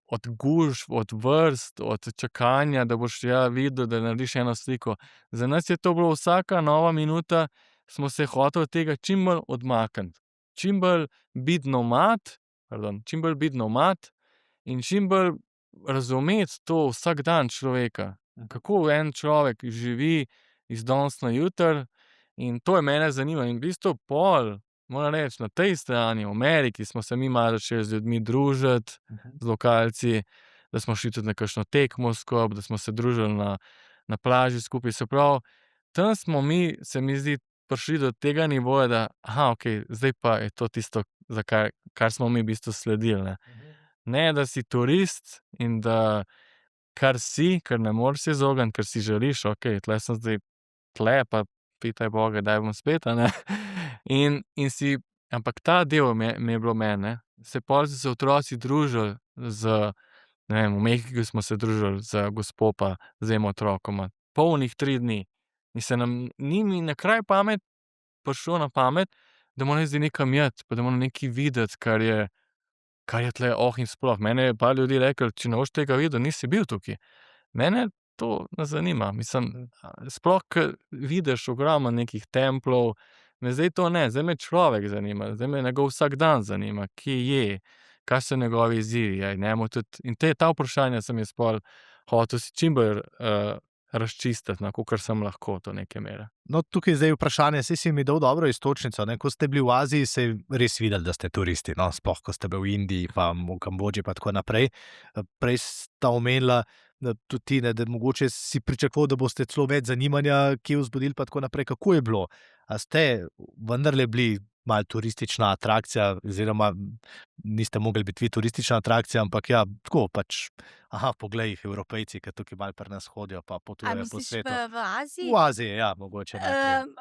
od gužv, od vrst, od čakanja, da boš videl, da narediš eno sliko. Za nas je to bilo vsaka nova minuta, smo se hoteli od tega čim bolj odmakniti. Čim bolj biti nomad in čim bolj razumeti to vsakdan človeka. Kako en človek živi iz danes na jutri, in to je mene zanimalo. In v bistvu pol, moram reči, na tej strani, v Ameriki, smo se mi malo začeli z ljudmi družiti, z lokalci, da smo šli tudi na kakšno tekmo skupaj, da smo se družili na plaži skupaj. Se pravi, tam smo mi, se mi zdi, prišli do tega nivoja, da okej, zdaj pa je to tisto, kar smo mi v bistvu sledili, ne. Ne, da si turist in da kar ne moreš se izogniti, ker si želiš, okej, tule sem zdaj, tule pa pitaj boga, kdaj bom spet, a ne. Ampak ta del mi je bilo meni, ne. Pol so se otroci družili ne vem, v Mehiki smo se družili z gospo pa z 2 otrokoma. Polnih 3 dni. In ni mi na kraj prišlo na pamet, da moramo zdaj nekam iti, pa da moramo nekaj videti, kar je tule in sploh. Mene je par ljudi reklo: "Če ne boš tega videl, nisi bil tukaj." Mene to ne zanima, mislim, sploh ke vidiš ogromno nekih templov, me zdaj to ne, zdaj me človek zanima, zdaj me njegov vsakdan zanima, kje je, kaj so njegovi izzivi, a je njemu tudi, in ta vprašanja sem jaz pol hotel si čim bolj, razčistiti, no, kakor sem lahko do neke mere. No, tukaj je zdaj vprašanje, saj si mi dal dobro iztočnico, ne, ko ste bili v Aziji, se je res videlo, da ste turisti, no, sploh ko ste bili v Indiji pa v Kambodži pa tako naprej. Prej sta omenila, da tudi ti, ne, da mogoče si pričakoval, da boste celo več zanimanja kje vzbudili pa tako naprej. Kako je bilo? A ste vendarle bili malo turistična atrakcija oziroma niste mogli biti vi turistična atrakcija, ampak ja, tako pač, poglej jih, Evropejci, ke tukaj malo pri nas hodijo pa A potujejo po misliš svetu. v Aziji? V Aziji, ja, mogoče najprej.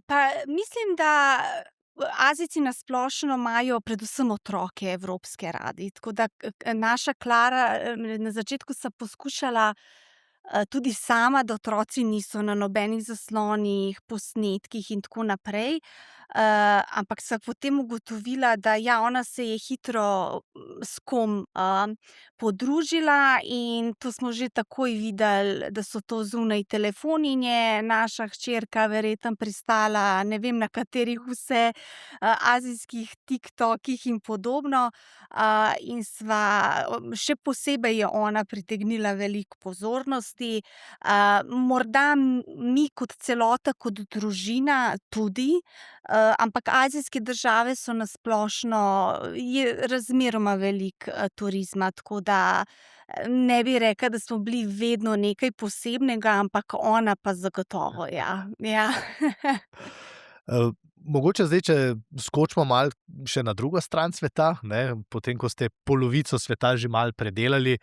Pa mislim, da Azijci na splošno imajo predvsem otroke evropske radi, tako da naša Klara, na začetku sta poskušala, tudi sama, da otroci niso na nobenih zaslonih, posnetkih in tako naprej. Ampak sva potem ugotovila, da ja, ona se je hitro, s kom, podružila in to smo že takoj videli, da so to zunaj telefoni in je naša hčerka verjetno pristala, ne vem, na katerih vse, azijskih TikTokih in podobno. In sva, še posebej je ona pritegnila veliko pozornosti. Morda mi kot celota, kot družina tudi, ampak azijske države so na splošno, je razmeroma veliko, turizma, tako da, ne bi rekla, da smo bili vedno nekaj posebnega, ampak ona pa zagotovo, ja. Ja. Mogoče zdaj, če skočimo malo še na drugo stran sveta, ne, potem ko ste polovico sveta že malo predelali,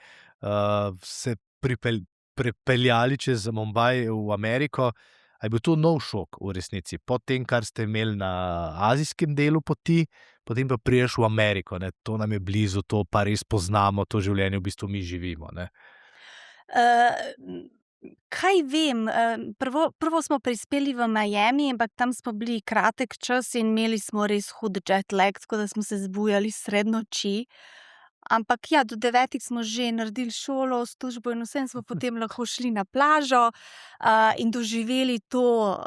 se prepeljali čez Mumbaj v Ameriko. A je bil to nov šok v resnici? Po tem, kar ste imeli na azijskem delu poti, potem pa prideš v Ameriko, ne, to nam je blizu, to pa res poznamo, to življenje v bistvu mi živimo, ne. Kaj vem, prvo smo prispeli v Miami, ampak tam smo bili kratek čas in imeli smo res hud jet lag, tako da smo se zbujali sredi noči. ampak ja, do 9 smo že naredili šolo, službo in vse, in smo potem lahko šli na plažo in doživeli to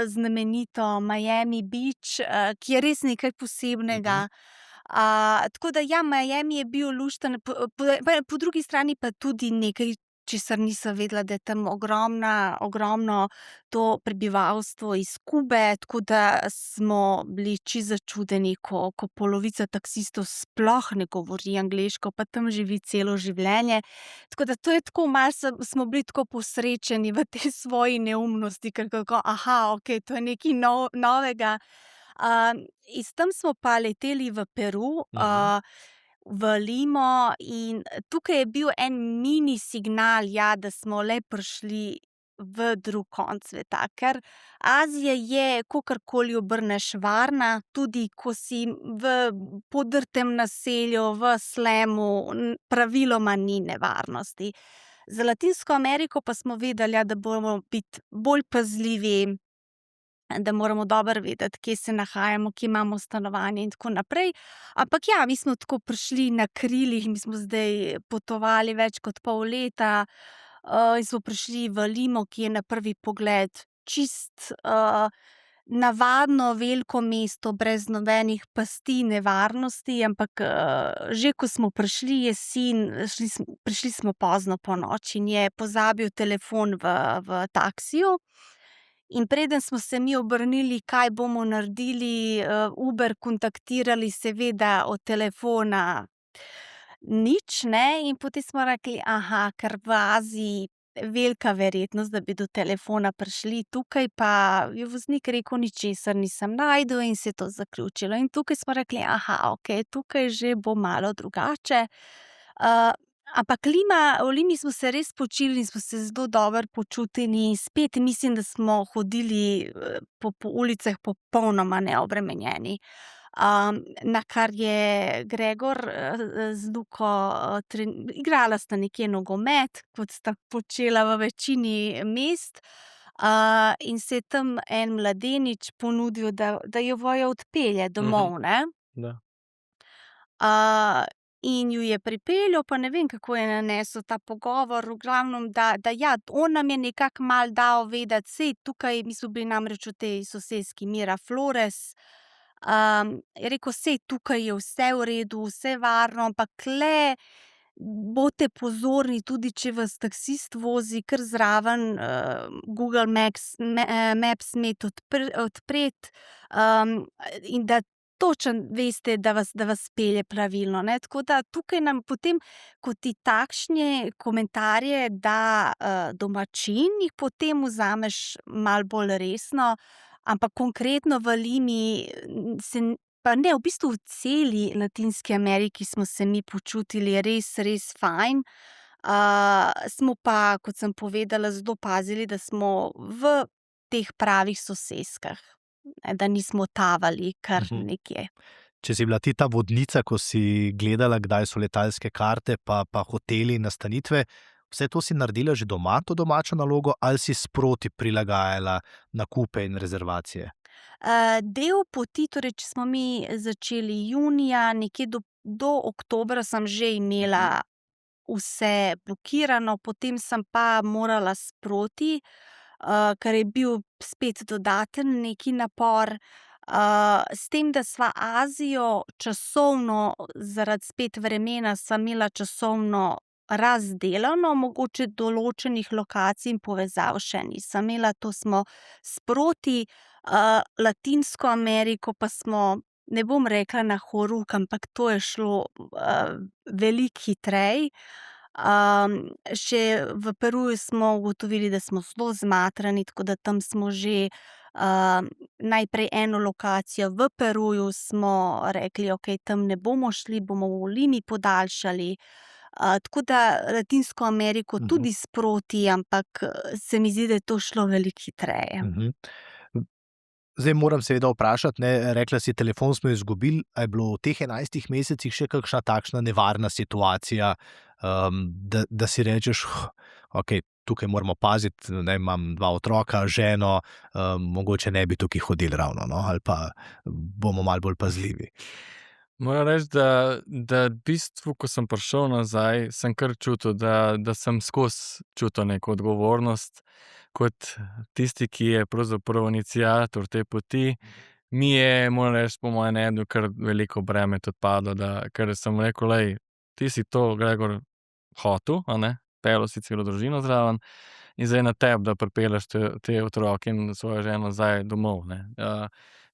znamenito Miami Beach, ki je res nekaj posebnega. Tako da ja, Miami je bil lušten, po drugi strani pa tudi nekaj, česar nisem vedela, da je tam ogromno to prebivalstvo iz Kube, tako da smo bili čisto začudeni, ko polovica taksistov sploh ne govori angleško, pa tam živi celo življenje. Tako da to je tako, malo smo bili tako posrečeni v tej svoji neumnosti, ker kako, okej, to je nekaj novega. Iz tam smo pa leteli v Peru, v Limo, in tukaj je bil en mini signal, ja, da smo le prišli v drug konec sveta, ker Azija je, kakorkoli obrneš, varna, tudi ko si v podrtem naselju, v slemu, praviloma ni nevarnosti. Za Latinsko Ameriko pa smo vedeli, da moramo biti bolj pazljivi, da moramo dobro vedeti, kje se nahajamo, kje imamo stanovanje in tako naprej. Ampak ja, mi smo tako prišli na krilih, mi smo zdaj potovali več kot pol leta, in smo prišli v Limo, ki je na prvi pogled čist navadno veliko mesto, brez nobenih pasti, nevarnosti, ampak že ko smo prišli, je sin, prišli smo pozno ponoči in je pozabil telefon v taksiju. In preden smo se mi obrnili, kaj bomo naredili, Uber kontaktirali, seveda od telefona nič, ne, in potem smo rekli, ker v Aziji velika verjetnost, da bi do telefona prišli, tukaj pa je voznik rekel, ničesar nisem našel, in se je to zaključilo. In tukaj smo rekli, okej, tukaj že bo malo drugače. Ampak v Limi smo se res spočili in smo se zelo dobro počutili. Spet mislim, da smo hodili po ulicah popolnoma neobremenjeni. Na kar je Gregor z Luko igrala sta nekje nogomet, kot sta počela v večini mest, in se je tam en mladenič ponudil, da jo odpelje domov, ne. Da. In ju je pripeljal, pa ne vem, kako je nanesel ta pogovor, v glavnem, da ja, on nam je nekako malo dal vedeti, saj tukaj, mi smo bili namreč v tej soseski Miraflores, je rekel, saj tukaj je vse v redu, vse varno, ampak tule bodite pozorni, tudi če vas taksist vozi, kar zraven Google Maps imeti odpret, in da točno veste, da vas pelje pravilno, ne. Tako da tukaj nam potem, ko ti takšne komentarje da domačin, jih potem vzameš malo bolj resno. Ampak konkretno v Limi pa ne, v bistvu v celi Latinski Ameriki smo se mi počutili res, res fajn. Smo pa, kot sem povedala, zelo pazili, da smo v teh pravih soseskah, da nismo tavali kar nekje. Če si bila ti ta vodnica, ko si gledala, kdaj so letalske karte, pa hoteli, nastanitve, vse to si naredila že doma, to domačo nalogo, ali si sproti prilagajala nakupe in rezervacije? Del poti, torej če smo mi začeli junija, nekje do oktobra sem že imela vse blokirano, potem sem pa morala sproti, ker je bil spet dodaten neki napor. S tem, da sva Azijo časovno, zaradi spet vremena, sva imela časovno razdelano, mogoče določenih lokacij in povezav še nisem imela, to smo sproti. Latinsko Ameriko pa smo, ne bom rekla na horuk, ampak to je šlo veliko hitreje. Še v Peruju smo ugotovili, da smo zelo zmatrani, tako da tam smo že najprej eno lokacijo v Peruju smo rekli, okej, tam ne bomo šli, bomo v Limi podaljšali. Tako da Latinsko Ameriko tudi sproti, ampak se mi zdi, da je to šlo veliko hitreje. Zdaj moram seveda vprašati, ne, rekla si, telefon smo izgubili, a je bilo v teh 11 mesecih še kakšna takšna nevarna situacija, da si rečeš, okej, tukaj moramo paziti, ne, imam 2 otroka, ženo, mogoče ne bi tukaj hodili ravno, no, ali pa bomo malo bolj pazljivi. Moram reči, da v bistvu, ko sem prišel nazaj, sem kar čutil, da sem skozi čutil neko odgovornost kot tisti, ki je pravzaprav iniciator te poti. Mi je, moram reči, po mojem mnenju kar veliko breme tudi padlo, ker sem rekel: "Glej, ti si to, Gregor, hotel, a ne, peljal si celo družino zraven in zdaj je na tebi, da pripelješ te otroke in svojo ženo nazaj domov, ne."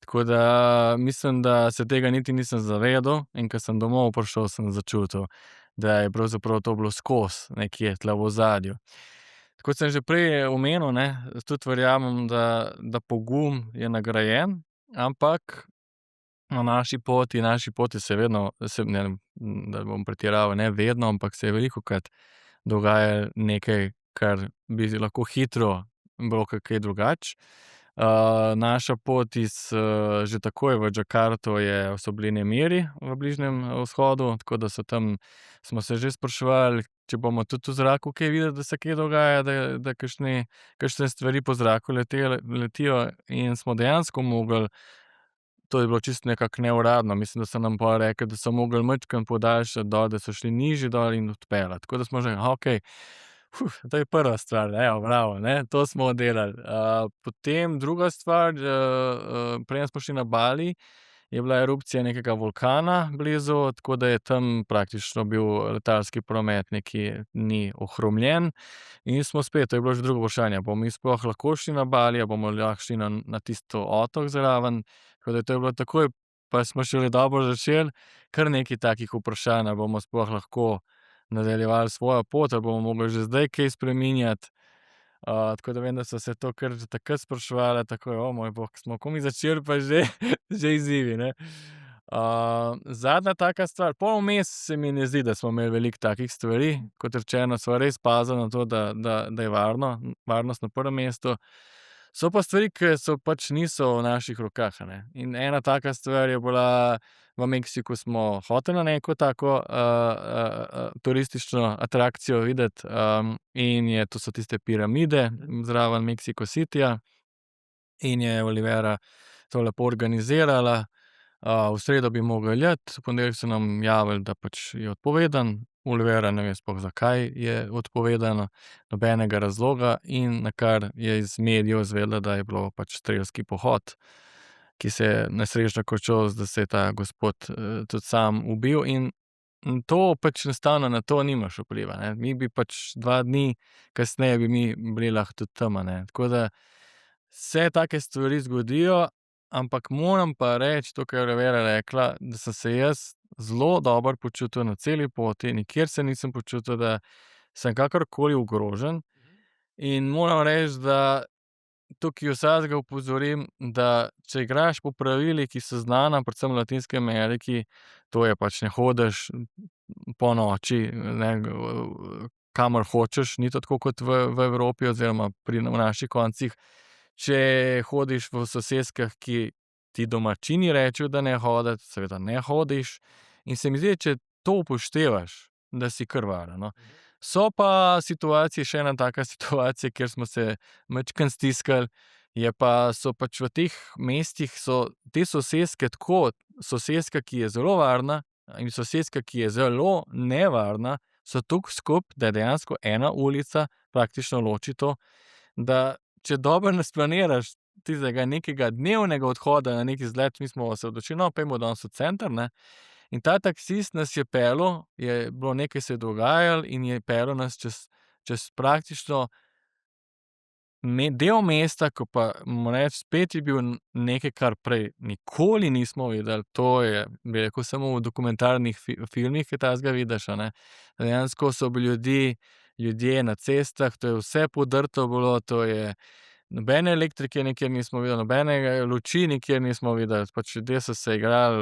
Tako da mislim, da se tega niti nisem zavedal, in ko sem domov prišel, sem začutil, da je pravzaprav to bilo skozi nekje tule v ozadju. Kot sem že prej omenil, ne, tudi verjamem, da pogum je nagrajen, ampak na naši poti se vedno, ne, da bom pretiraval, ne vedno, ampak se je velikokrat dogaja nekaj, kar bi lahko hitro bilo kaj drugače. Naša pot že takoj v Džakarto so bili nemiri v Bližnjem vzhodu, tako da smo se že spraševali, če bomo tudi v zraku kaj videli, da se kaj dogaja, da kakšne stvari po zraku letijo, in smo dejansko mogli, to je bilo čisto nekako neuradno, mislim, da so nam pol rekli, da so mogli majčkeno podaljšati dol, da so šli nižje dol in odpeljati. Tako da smo že, okej, to je prva stvar, evo, bravo, ne, to smo oddelali. Potem druga stvar, preden smo šli na Bali, je bila erupcija nekega vulkana blizu, tako da je tam praktično bil letalski promet nekaj dni ohromljen. In smo spet, to je bilo že drugo vprašanje, bomo mi sploh lahko šli na Bali, a bomo lahko šli na tisti otok zraven. Tako da to je bilo takoj, pa smo šele dobro začeli, kar nekaj takih vprašanj, a bomo sploh lahko nadaljevali svojo pot, ali bomo mogli že zdaj kaj spreminjati. Tako da vem, da so se to kar že takrat spraševali, takoj, o moj bog, smo komaj začeli, pa že izzivi, ne. Zadnja taka stvar, pol vmes se mi ne zdi, da smo imeli veliko takih stvari. Kot rečeno, sva res pazila na to, da je varnost na prvem mestu. So pa stvari, ke pač niso v naših rokah, a ne. In ena taka stvar je bila, v Meksiku smo hoteli na neko tako, turistično atrakcijo videti, in to so tiste piramide zraven Mexico Cityja, in je Olivera to lepo organizirala. V sredo bi mogli iti, v ponedeljek so nam javili, da pač je odpovedano. Olivera ne ve sploh, zakaj je odpovedano, nobenega razloga, in nakar je iz medijev izvedela, da je bilo pač strelski pohod, ki se je nesrečno končal, da se je ta gospod, tudi sam ubil, in to pač enostavno na to nimaš vpliva, ne. Mi bi pač 2 dni kasneje bi mi bili lahko tudi tam, a ne. Tako da se take stvari zgodijo, ampak moram pa reči to, kar je Olivera rekla, da sem se jaz zelo dobro počutil na celi poti, nikjer se nisem počutil, da sem kakorkoli ogrožen. In moram reči, da tukaj vsakega opozorim, da če igraš po pravilih, ki so znana, predvsem v Latinski Ameriki, to je pač ne hodiš ponoči, ne, kamor hočeš, ni to tako kot v Evropi oziroma v naših koncih. Če hodiš v soseskah, ki ti domačini rečejo, da ne hoditi, seveda ne hodiš. In se mi zdi, če to upoštevaš, da si kar varen, no. So pa situacije, še ena taka situacija, kjer smo se majčkeno stiskali, so pač v teh mestih so te soseske tako, soseska, ki je zelo varna, in soseska, ki je zelo nevarna, so toliko skupaj, da je dejansko ena ulica praktično loči to, da če dobro ne splaniraš tistega nekega dnevnega odhoda na neki izlet, mi smo se odločili, no, pojdimo danes v center, ne. In ta taksist nas je peljal, nekaj se je dogajalo in je peljal nas čez praktično del mesta, ko pa, moram reči, spet je bil nekaj, kar prej nikoli nismo videli. To je, bi rekel, samo v dokumentarnih filmih kaj takega vidiš, a ne. Dejansko so bili ljudje na cestah, to je vse podrto bilo, to je nobene elektrike nikjer nismo videli, nobene luči nikjer nismo videli, pač ljudje so se igrali,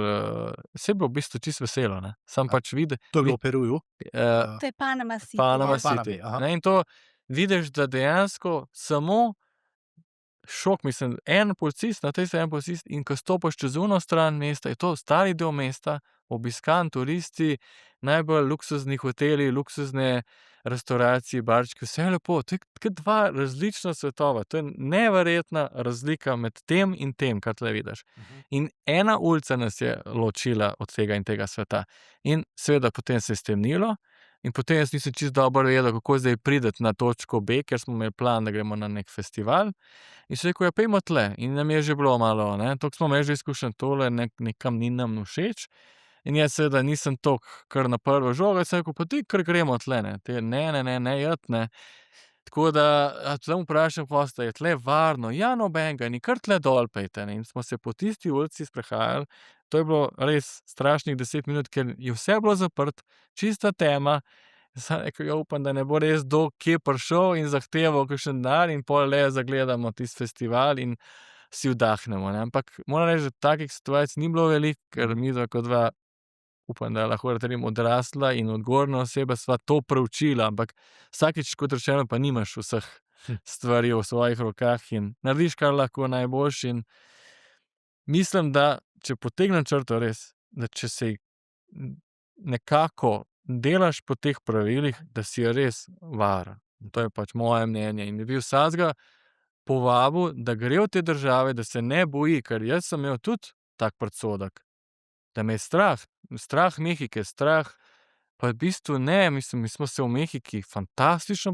saj je bilo v bistvu čisto veselo, ne. Samo pač To je bilo v Peruju? To je Panama City. Panama Panami, City, aha. ne, in to vidiš, da dejansko samo šok, mislim, en policist, na tej strani en policist, in ko stopiš čez ono stran mesta, je to stari del mesta, obiskan, turisti, najbolj luksuzni hoteli, luksuzne, restavraciji, barčki, vse je lepo. To je kot dva različna svetova. To je neverjetna razlika med tem in tem, kar tle vidiš. In ena ulica nas je ločila od tega in tega sveta. In seveda potem se je stemnilo in potem jaz nisem čisto dobro vedel, kako zdaj priti na točko B, ker smo imeli plan, da gremo na nek festival. In sem rekel, ja, pojmo tle. In nam je že bilo malo, toliko smo imeli že izkušen tole, nekam ni nam všeč. In jaz seveda nisem toliko kar na prvo žogo, sem rekel, pa ti kar gremo tle, ne. Ne, jed, ne. Tako da, tam vprašam gosta, je tle varno? Ja, nobenega, ni kar tle dol pejte, ne. In smo se po tisti ulici sprehajali, to je bilo res strašnih 10 minut, ker je vse bilo zaprto, čista tema. Sem rekel, ja, upam, da ne bo res kdo kje prišel in zahteval kakšen denar in pol le zagledamo tisti festival in si vdahnemo, ne. Ampak moram reči, da takih situacij ni bilo veliko, ker midva kot dva, upam, da lahko rečem, odrasla in odgovorna oseba sva to preučila, ampak vsakič, kot rečeno, pa nimaš vseh stvari v svojih rokah in narediš, kar lahko najboljše. In mislim, da če potegnem črto res, da če se nekako delaš po teh pravilih, da si res varen. To je pač moje mnenje. In bi vsakega povabil, da gre v te države, da se ne boji, ker jaz sem imel tudi tak predsodek, da me je strah Mehike, strah, pa v bistvu ne, mislim, mi smo se v Mehiki fantastično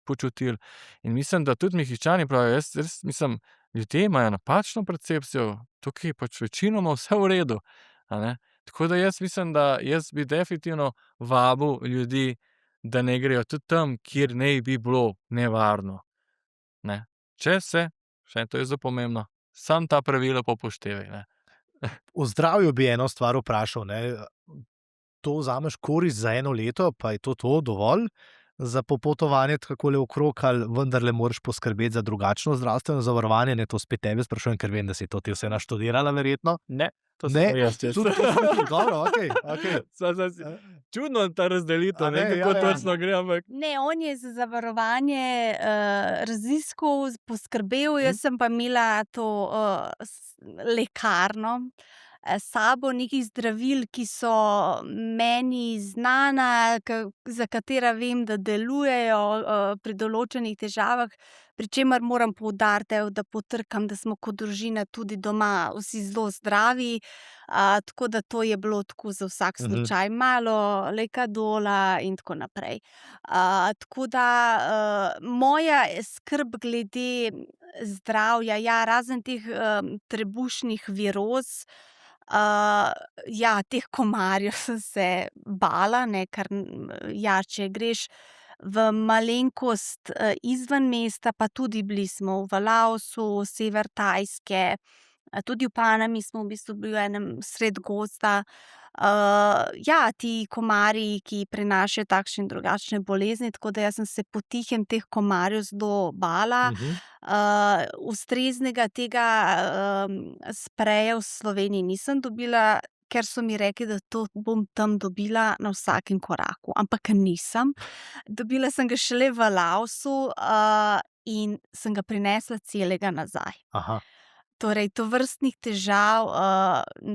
počutili in mislim, da tudi Mehičani pravijo, jaz res mislim, ljudje imajo napačno percepcijo, tukaj je pač večinoma vse v redu, a ne. Tako da jaz mislim, da jaz bi definitivno vabil ljudi, da naj grejo tudi tam, kjer naj bi bilo nevarno, ne. Če se, še to je zelo pomembno, samo ta pravila pa upoštevaj, ne. V zdravju bi eno stvar vprašal, ne. To vzameš korist za 1 leto, pa je to dovolj za popotovanje takole okrog, ali vendarle moraš poskrbeti za drugačno zdravstveno zavarovanje, ne, to spet tebe sprašujem, ker vem, da si to ti vse naštudirala verjetno. Ne, to Ne, sem jaz. tudi dobro, okej. Čudno ta razdelitev, A ne, ne, ja, kako ja. točno gre, ampak Ne, on je za zavarovanje raziskal, poskrbel, jaz sem pa imela to lekarno, s sabo nekih zdravil, ki so meni znana, za katera vem, da delujejo pri določenih težavah, pri čemer moram poudariti, evo, da potrkam, da smo kot družina tudi doma vsi zelo zdravi, tako da to je bilo tako za vsak slučaj, malo lekadola in tako naprej. Tako da moja skrb glede zdravja, ja, razen teh trebušnih viroz, ja, teh komarjev sem se bala, ne, ker ja, če greš v malenkost izven mesta, pa tudi bili smo v Laosu, sever Tajske, tudi v Panami smo v bistvu bili v enem sredi gozda. Ja, ti komarji, ki prenašajo takšne in drugačne bolezni, tako da jaz sem se potihem teh komarjev zelo bala. Ustreznega tega spreja v Sloveniji nisem dobila, ker so mi rekli, da to bom tam dobila na vsakem koraku, ampak nisem. Dobila sem ga šele v Laosu in sem ga prinesla celega nazaj. Torej, tovrstnih težav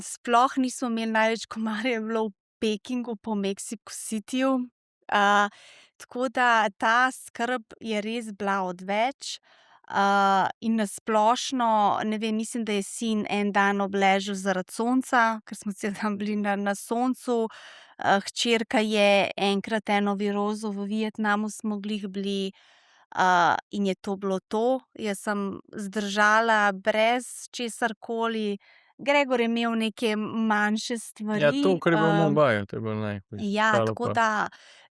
sploh nismo imeli, največ komarjev je bilo v Pekingu po Mexico Cityju. Tako da ta skrb je res bila odveč. In na splošno, ne vem, mislim, da je sin en dan obležal zaradi sonca, ker smo cel dan bili na soncu. Hčerka je enkrat eno virozo v Vietnamu smo glih bili, in je to bilo to. Jaz sem zdržala brez česarkoli. Gregor je imel neke manjše stvari. ja, to, kar je bilo v Mumbaju, to je bilo najhuje. Ja, Ostalo tako pa- da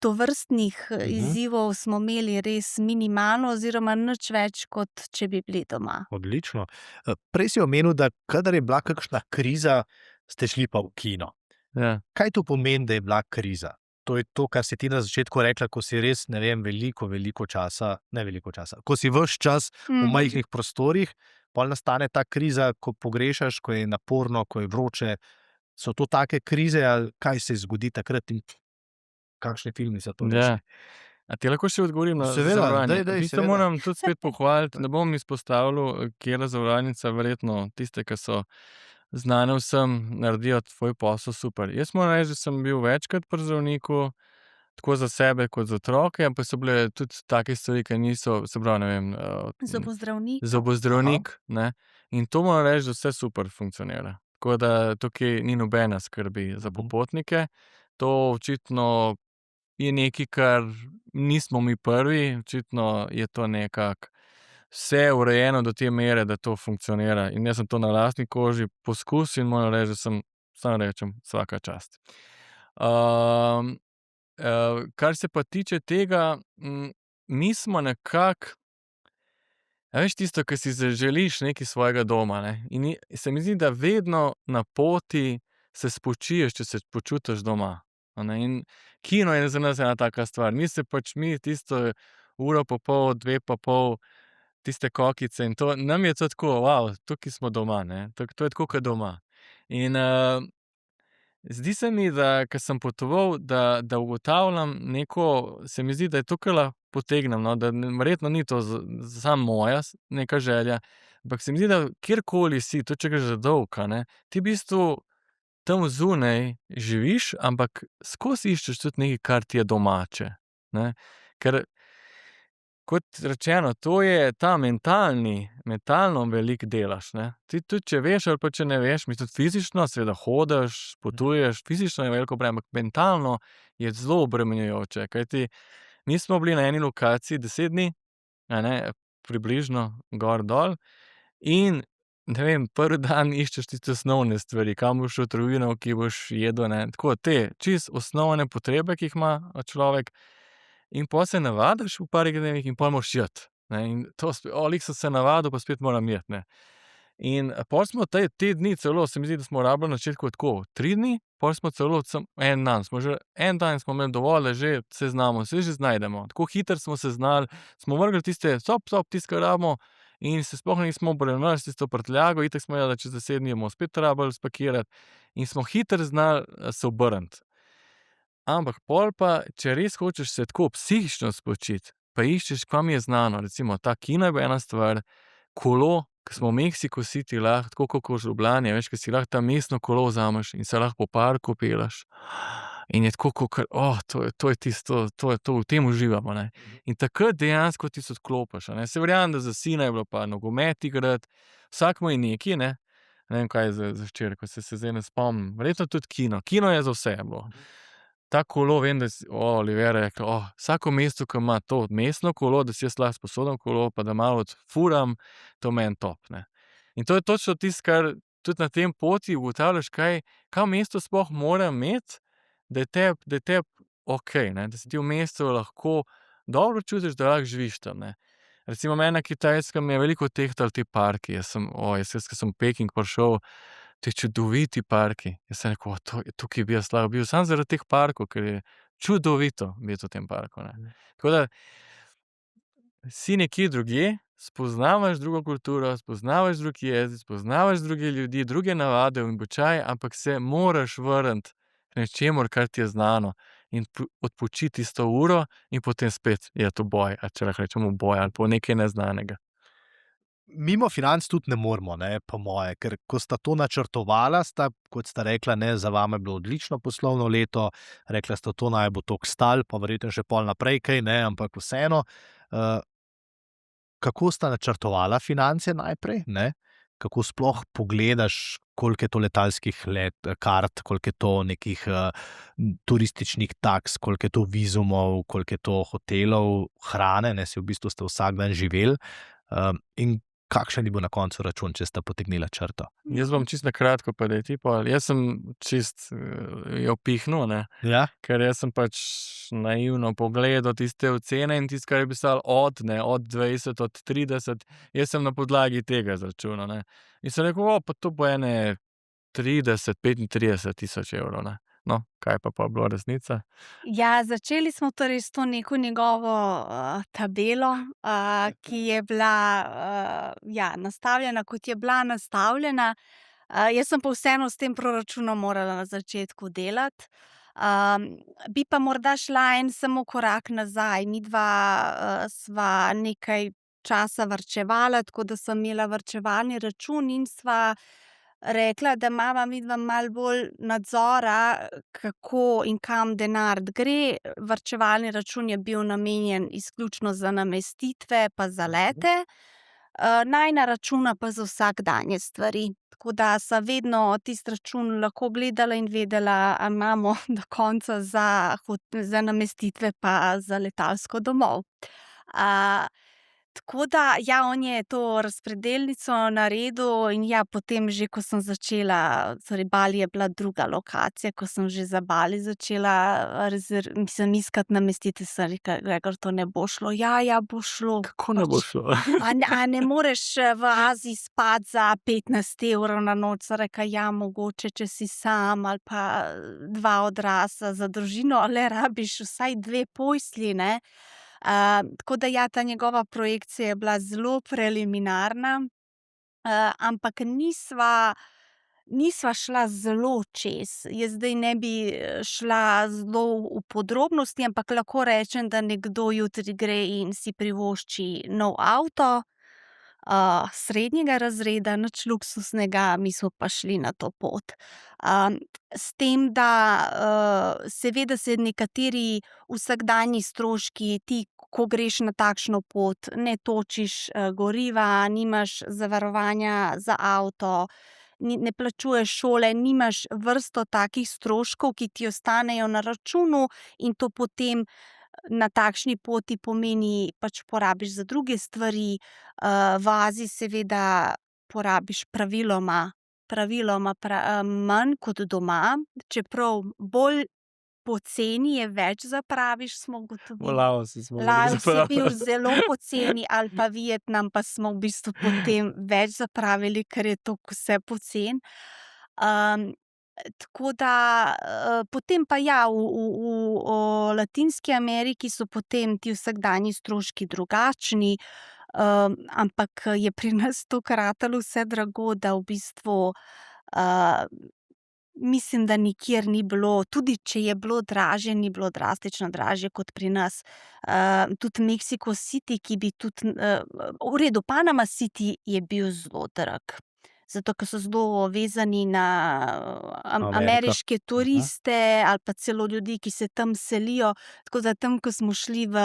tovrstnih izzivov smo imeli res minimalno oziroma nič več, kot če bi bili doma. Odlično. Prej si omenil, da kadar je bila kakšna kriza, ste šli pa v kino. Ja. Kaj to pomeni, da je bila kriza? To je to, kar si ti na začetku rekla, ko si res, ne vem, veliko časa, ko si ves čas v majhnih prostorih, pol nastane ta kriza, ko pogrešaš, ko je naporno, ko je vroče. So to take krize, ali kaj se zgodi takrat in kakšni filmi so to? Ja. A ti lahko še odgovorim na Seveda, zavarovanje? daj, V bistvu seveda. moram tudi spet pohvaliti, ne bom izpostavljal, katera zavarovalnica, verjetno tiste, ki so znane vsem, naredijo tvoj posel super. Jaz moram reči, da sem bil večkrat pri zdravniku, tako za sebe kot za otroke, ampak so bile tudi take stvari, ki niso, se pravi, ne vem, Zobozdravnik. zobozdravnik, ne. In to moram reči, da vse super funkcionira. Tako da tukaj ni nobene skrbi za popotnike. To očitno je nekaj, kar nismo mi prvi, očitno je to nekako vse urejeno do te mere, da to funkcionira. In jaz sem to na lastni koži poskusil in moram reči, da samo rečem, vsaka čast. Kar se pa tiče tega, mi smo nekako, a veš tisto, ke si želiš nekaj svojega doma, ne, in se mi zdi, da vedno na poti se spočiješ, če se počutiš doma, a ne, in kino je za nas ena taka stvar. Mi tisto uro pa pol, 2 pa pol, tiste kokice in to, nam je to tako, tukaj smo doma, ne, to je tako ke doma. In, zdi se mi, da ke sem potoval, da ugotavljam neko, se mi zdi, da je to, kar lahko potegnem, no, da verjetno ni to samo moja neka želja, ampak se mi zdi, da kjerkoli si, tudi če greš za dolg, a ne, ti v bistvu tam zunaj živiš, ampak skozi iščeš tudi nekaj, kar ti je domače, ne. Ker kot rečeno, to je ta mentalno veliko delaš, ne. Ti tudi, če veš ali pa če ne veš, mislim, fizično seveda hodiš, potuješ, fizično je veliko breme, ampak mentalno je zelo obremenjujoče, kajti mi smo bili na eni lokaciji 10 dni, a ne, približno gor dol, in ne vem, prvi dan iščeš tiste osnovne stvari, kam boš šel v trgovino, kje boš jedel, ne, tako te čisto osnovne potrebe, ki jih ima človek. In pol se navadiš v parih dnevih in pol moraš iti, ne, in to glih sem se navadil, pa spet moram iti, ne. In pol smo te dni celo, se mi zdi, da smo rabili na začetku tako 3 dni, pol smo celo en dan, en dan smo imeli dovolj, da že se znamo, se že znajdemo. Tako hitro smo se znali, smo vrgli tiste tisto, kar rabimo, in se sploh nismo obremenili s tisto prtljago, itak smo vedeli, da čez 10 dni bomo spet rabili spakirati, in smo hitro znali se obrniti. Ampak pol pa, če res hočeš se tako psihično spočiti, pa iščeš, kam je znano, recimo ta kino je bila ena stvar, kolo, ke smo v Mexico City lahko, tako kakor v Ljubljani, a veš, ke si lahko tam mestno kolo vzameš in se lahko po parku pelješ. In je tako kakor, to je tisto, v tem uživamo, ne. In takrat dejansko ti se odklopiš, a ne. Saj verjamem, da za sina je bilo pa nogomet igrati, vsak ima nekaj, ne. Ne vem, kaj je za hčerko, se zdaj ne spomnim. Verjetno tudi kino. Kino je za vse bilo. Ta kolo, vem, da Olivera je rekla: vsako mesto, ke ima to mestno kolo, da si jaz lahko sposodim kolo, pa da malo odfuram, to meni top, ne." In to je točno tisto, kar tudi na tem poti ugotavljaš, kaj mesto sploh mora imeti, da je tebi okej, ne, da se ti v mestu lahko dobro čutiš, da lahko živiš tam, ne. Recimo meni na Kitajskem je veliko tehtalo ti parki. Jaz, ke sem v Peking prišel, ti čudoviti parki. Jaz sem rekel: tukaj bi jaz lahko bil." Samo zaradi teh parkov, ker je čudovito biti v tem parku, ne. Tako da si nekje drugje, spoznavaš drugo kulturo, spoznavaš drug jezik, spoznavaš druge ljudi, druge navade, običaje, ampak se moraš vrniti k nečemur, kar ti je znano, in odpočiti tisto uro in potem spet iti v boj, ali če lahko rečemo v boj, ali pa v nekaj neznanega. Mimo financ tudi ne moremo, ne, po moje, ker ko sta to načrtovala, kot sta rekla, ne, za vame je bilo odlično poslovno leto, rekla sta, to naj bo toliko stalo, pa verjetno še pol naprej kaj, ne, ampak vseeno. Kako sta načrtovala finance najprej, ne? Kako sploh pogledaš, koliko je to letalskih kart, koliko je to nekih turističnih taks, koliko je to vizumov, koliko je to hotelov, hrane, ne, si v bistvu ste vsak dan živeli, in kakšen je bil na koncu račun, če sta potegnila črto? Jaz bom čisto na kratko, pa daj ti pol. Jaz sem čisto jo pihnil, ne. Ja? Ker jaz sem pač naivno pogledal tiste ocene in tisto, kar je pisalo od 20, od 30, jaz sem na podlagi tega izračunal, ne. In sem rekel: pa to bo ene 30, 35 tisoč evrov, ne." No, kaj pa pol bilo resnica? Ja, začeli smo torej s to neko njegovo tabelo, ki je bila ja, nastavljena, kot je bila nastavljena. Jaz sem pa vseeno s tem proračunom morala na začetku delati. Bi pa morda šla en samo korak nazaj. Midva sva nekaj časa varčevala, tako da sem imela varčevalni račun in sva rekla, da imava midva malo bolj nadzora, kako in kam denar gre. Varčevalni račun je bil namenjen izključno za namestitve pa za lete, najina računa pa za vsakdanje stvari. Tako da sva vedno tisti račun lahko gledala in vedela, a imamo do konca za namestitve pa za letalsko domov. Tako da, ja, on je to razpredelnico naredil in ja, potem že, ko sem začela, torej Bali je bila druga lokacija, ko sem že za Bali začela iskati namestitve, sem rekla: "Gregor, to ne bo šlo." Ja, bo šlo." Kako ne bo šlo? A ne moreš v Aziji spati za 15 evrov na noč? Sem rekla: "Ja, mogoče, če si sam ali pa dva odrasla za družino, le rabiš vsaj 2 postelji, ne." Tako da ja, ta njegova projekcija je bila zelo preliminarna, ampak nisva šla zelo čez. Jaz zdaj ne bi šla zelo v podrobnosti, ampak lahko rečem, da nekdo jutri gre in si privošči nov avto, srednjega razreda, nič luksuznega, mi smo pa šli na to pot. S tem, da seveda se nekateri vsakdanji stroški, ti, ko greš na takšno pot, ne točiš goriva, nimaš zavarovanja za avto, ne plačuješ šole, nimaš vrsto takih stroškov, ki ti ostanejo na računu, in to potem na takšni poti pomeni, pač porabiš za druge stvari. V Aziji seveda porabiš praviloma manj kot doma, čeprav bolj poceni je, več zapraviš, smo ugotovili. Laos smo Laos je bil zelo poceni, ali pa Vietnam, pa smo v bistvu potem več zapravili, ker je toliko vse poceni. Tako da, potem pa ja, v Latinski Ameriki so potem ti vsakdanji stroški drugačni, ampak je pri nas toliko ratalo vse drago, da v bistvu, mislim, da nikjer ni bilo, tudi če je bilo dražje, ni bilo drastično dražje kot pri nas. Tudi Mexico City, ki bi tudi, v redu, Panama City je bil zelo drag. Zato, ker so zelo vezani na ameriške turiste ali pa celo ljudi, ki se tam selijo. Tako da tam, ko smo šli v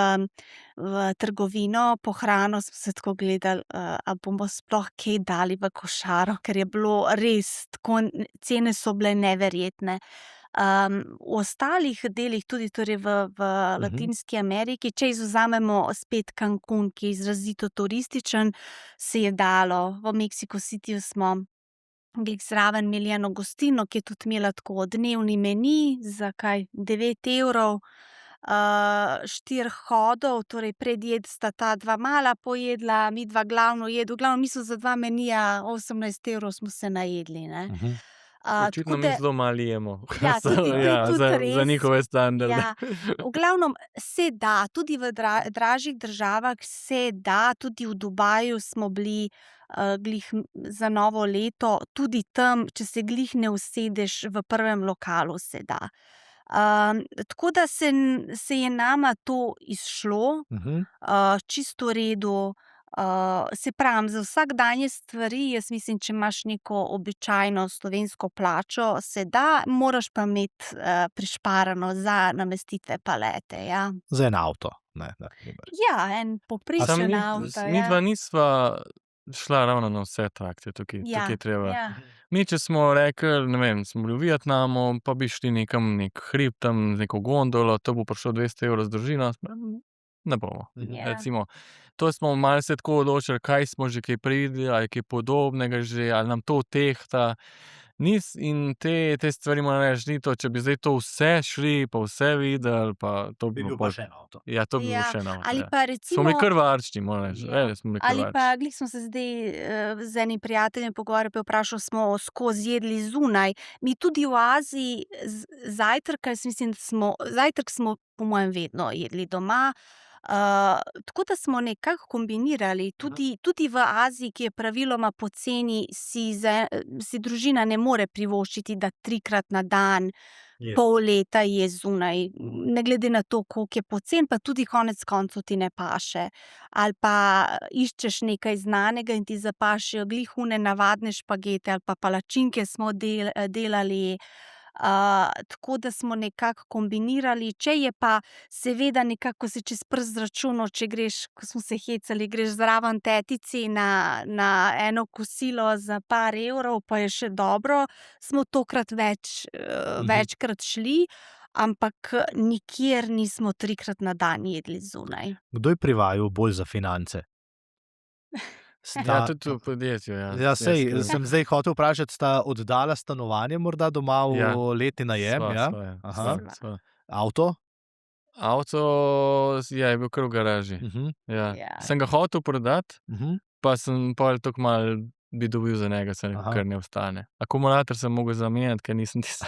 trgovino po hrano, smo se tako gledali, a bomo sploh kaj dali v košaro, ker je bilo res tako, cene so bile neverjetne. V ostalih delih, tudi torej v Latinski Ameriki, če izvzamemo spet Cancún, ki je izrazito turističen, se je dalo. V Mexico Cityju smo glih zraven imeli eno gostilno, ki je tudi imela tako dnevni meni za 9 evrov, 4 hodov, torej predjed sta ta dva mala pojedla, midva glavno jed, v glavnem mi smo za 2 menija, 18 evrov smo se najedli, ne. Očitno mi zelo malo jemo. Ja, tudi res. Za njihove standarde. Ja, v glavnem se da, tudi v dražjih državah se da, tudi v Dubaju smo bili, glih za novo leto, tudi tam, če se glih ne usedeš v prvem lokalu, se da. Tako da se je nama to izšlo, čisto v redu. Se pravim, za vsakdanje stvari, jaz mislim, če imaš neko običajno slovensko plačo, se da, moraš pa imeti prišparano za namestitve pa lete, ja. Za en avto, ne, na primer. Ja, en povprečen avto, ja. Midva nisva šla ravno na vse atrakcije, tukaj je treba. Ja. Mi, če smo rekli, ne vem, smo bili v Vietnamu, pa bi šli nekam, nek hrib tam, z neko gondolo, to bo prišlo 200 evrov z družino, ne bomo. Ja. Recimo, to smo malo se tako odločili, kaj smo že kaj prišli, ali kaj podobnega že, ali nam to tehta. In te stvari, moram reči, ni to, če bi zdaj to vse šli, pa vse videli, pa to Bi bil pa še en avto. Ja, to bi bil Ja, še en avto, ali ja. pa recimo. Smo bili kar varčni, moram reči. Ja. Smo bili kar Ali varčni. pa, glih smo se zdaj z enim prijateljem pogovarjali, pa je vprašal, smo skozi jedli zunaj. Mi tudi v Aziji zajtrk, jaz mislim, zajtrk smo po mojem vedno jedli doma. Tako da smo nekako kombinirali, tudi v Aziji, ki je praviloma poceni, si družina ne more privoščiti, da 3-krat na dan pol leta je zunaj, ne glede na to, koliko je poceni, pa tudi konec koncev ti ne paše. Ali pa iščeš nekaj znanega in ti zapašejo glih one navadne špagete ali pa palačinke smo delali. Tako da smo nekako kombinirali, če je pa seveda nekako si čez prst izračunal, če greš, ko smo se hecali, greš zraven tetici na eno kosilo za par evrov, pa je še dobro, smo tokrat večkrat šli, ampak nikjer nismo 3-krat na dan jedli zunaj. Kdo je pri vaju bolj za finance? Ja, tudi v podjetju, ja. Ja, sej, Jaz, sem zdaj hotel vprašati, sta oddala stanovanje morda doma v Ja, letni najem, sva, ja? sva, ja. Aha. Sva. Avto? Avto, je bil kar v garaži. Ja. Ja. Sem ga hotel prodati, pa sem pol tako malo bi dobil za njega, sem rekel, Aha. kar ne ostane. Akumulator sem mogel zamenjati, ker nisem tisto.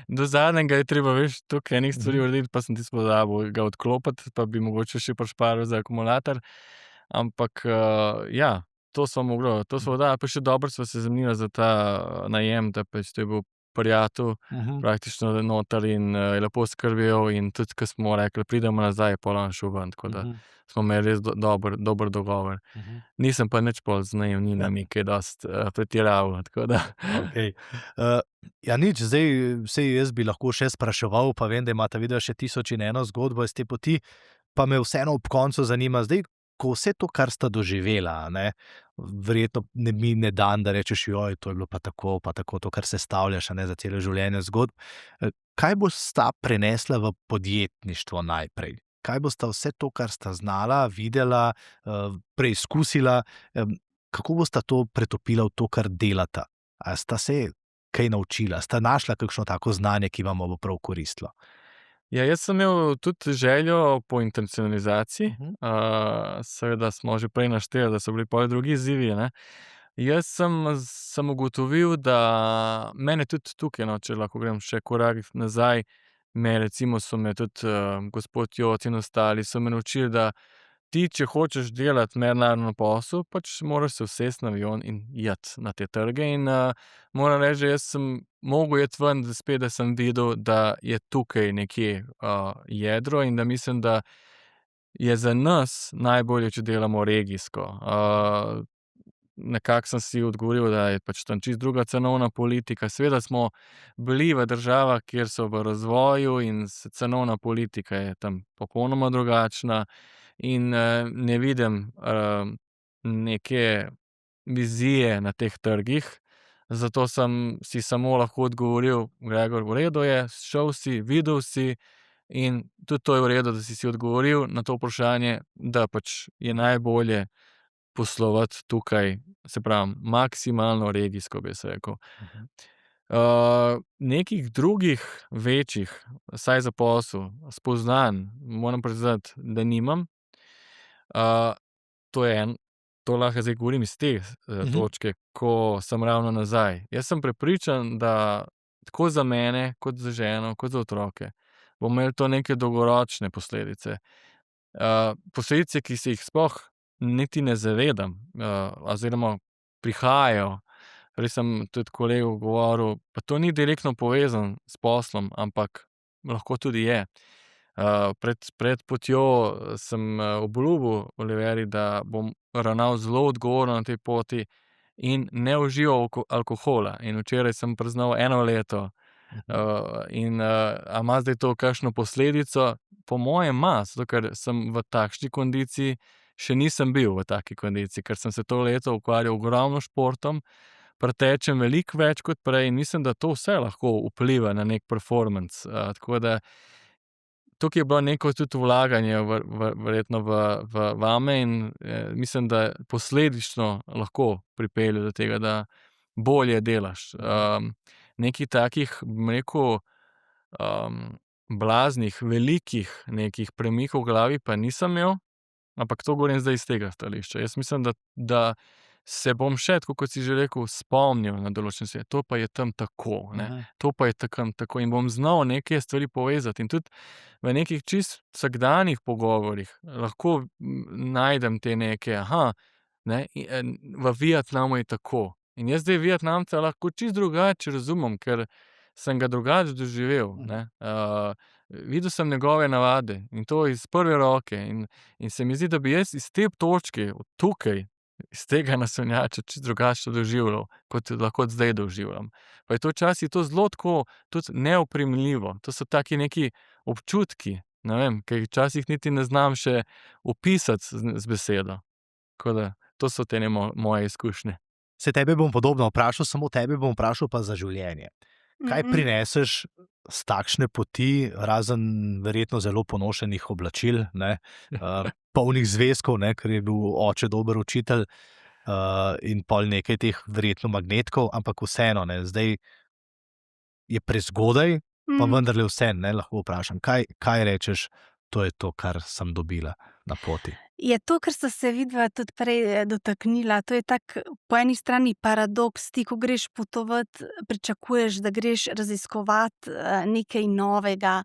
Do zadnjega je treba, veš, toliko enih stvari urediti, pa sem tisto pozabil ga odklopiti, pa bi mogoče še prišparil za akumulator. Ampak, ja, to smo oddali, pa še dobro sva se zmenila za ta najem, da pač to je bil prijatelj praktično noter in je lepo skrbel in tudi, ko smo rekli, pridemo nazaj, je pol on šel ven, tako da smo imeli res dober dogovor. Nisem pa nič pol z najemninami kaj dosti pretiraval, tako da. Okej. Ja, nič, zdaj, saj jaz bi lahko še spraševal, pa vem, da imata videa še 1001 zgodbo iz te poti, pa me vseeno ob koncu zanima, zdaj, ko vse to, kar sta doživela, ne, verjetno ne mine dan, da rečeš, joj, to je bilo pa tako, to, kar sestavljaš, a ne, za celo življenje zgodb. Kaj bosta prenesla v podjetništvo najprej? Kaj bosta vse to, kar sta znala, videla, preizkusila, kako bosta to pretopila v to, kar delata? A sta se kaj naučila? Sta našla kakšno tako znanje, ki vam bo prav koristilo? Ja, jaz sem imel tudi željo po internacionalizaciji. Seveda smo že prej našteli, da so bili pol drugi izzivi, ne. Jaz sem ugotovil, da mene tudi tukaj, no, če lahko grem še korak nazaj, so me tudi gospod Joc in ostali so me naučili, da ti, če hočeš delati mednarodno posel, pač moraš se usesti na avion in iti na te trge in moram reči, da jaz sem mogel iti ven, da spet, da sem videl, da je tukaj nekje jedro in da mislim, da je za nas najbolje, če delamo regijsko. Nekako sem si odgovoril, da je pač tam čisto druga cenovna politika. Seveda smo bili v državah, kjer so v razvoju in cenovna politika je tam popolnoma drugačna. In ne vidim neke vizije na teh trgih, zato sem si samo lahko odgovoril, Gregor, v redu je, šel si, videl si in tudi to je v redu, da si odgovoril na to vprašanje, da pač je najbolje poslovati tukaj, se pravi, maksimalno regijsko, bi jaz rekel. Nekih drugih večjih, vsaj za posel, spoznanj, moram priznati, da nimam. To lahko zdaj govorim iz te točke, ko sem ravno nazaj. Jaz sem prepričan, da tako za mene, kot za ženo, kot za otroke, bo imelo to neke dolgoročne posledice. Posledice, ki se jih sploh niti ne zavedam, oziroma prihajajo. Prej sem tudi kolegu govoril, pa to ni direktno povezano s poslom, ampak lahko tudi je. Pred potjo sem obljubil Oliveri, da bom ravnal zelo odgovorno na tej poti in ne užival alkohola. In včeraj sem praznal 1 leto. In a ima zdaj to kakšno posledico? Po mojem ima, zato ker sem v takšni kondiciji, še nisem bil v taki kondiciji, ker sem se to leto ukvarjal ogromno športom, pretečem veliko več kot prej in mislim, da to vse lahko vpliva na neki performance. Tako da tukaj je bilo neko tudi vlaganje verjetno vame in mislim, da posledično lahko pripelje do tega, da bolje delaš. Nekih takih, bom rekel, blaznih, velikih nekih premikov v glavi pa nisem imel, ampak to govorim zdaj iz tega stališča. Jaz mislim, da se bom še, tako kot si že rekel, spomnil na določene stvari. To pa je tam tako, ne. To pa je tam tako in bom znal neke stvari povezati. In tudi v nekih čisto vsakdanjih pogovorih lahko najdem te neke, ne, v Vietnamu je tako. In jaz zdaj Vietnamca lahko čisto drugače razumem, ker sem ga drugače doživel, ne. Videl sem njegove navade in to iz prve roke in se mi zdi, da bi jaz iz te točke, od tukaj, iz tega naslonjača čisto drugače to doživljal, kot lahko zdaj doživljam. Pa je to včasih to zelo tako tudi neoprijemljivo. To so taki neki občutki, ne vem, ki jih včasih niti ne znam še opisati z besedo. Tako da to so te moje izkušnje. Se tebe bom podobno vprašal, samo tebe bom vprašal pa za življenje. Kaj prineseš s takšne poti, razen verjetno zelo ponošenih oblačil, ne, polnih zvezkov, ne, ker je bil oče dober učitelj, in pol nekaj teh verjetno magnetkov, ampak vseeno, ne, zdaj je prezgodaj, pa vendarle vseeno, ne, lahko vprašam, kaj rečeš, to je to, kar sem dobila na poti. Je to, kar sta se vidva tudi prej dotaknila, to je tak po eni strani paradoks. Ti, ko greš potovat, pričakuješ, da greš raziskovat nekaj novega.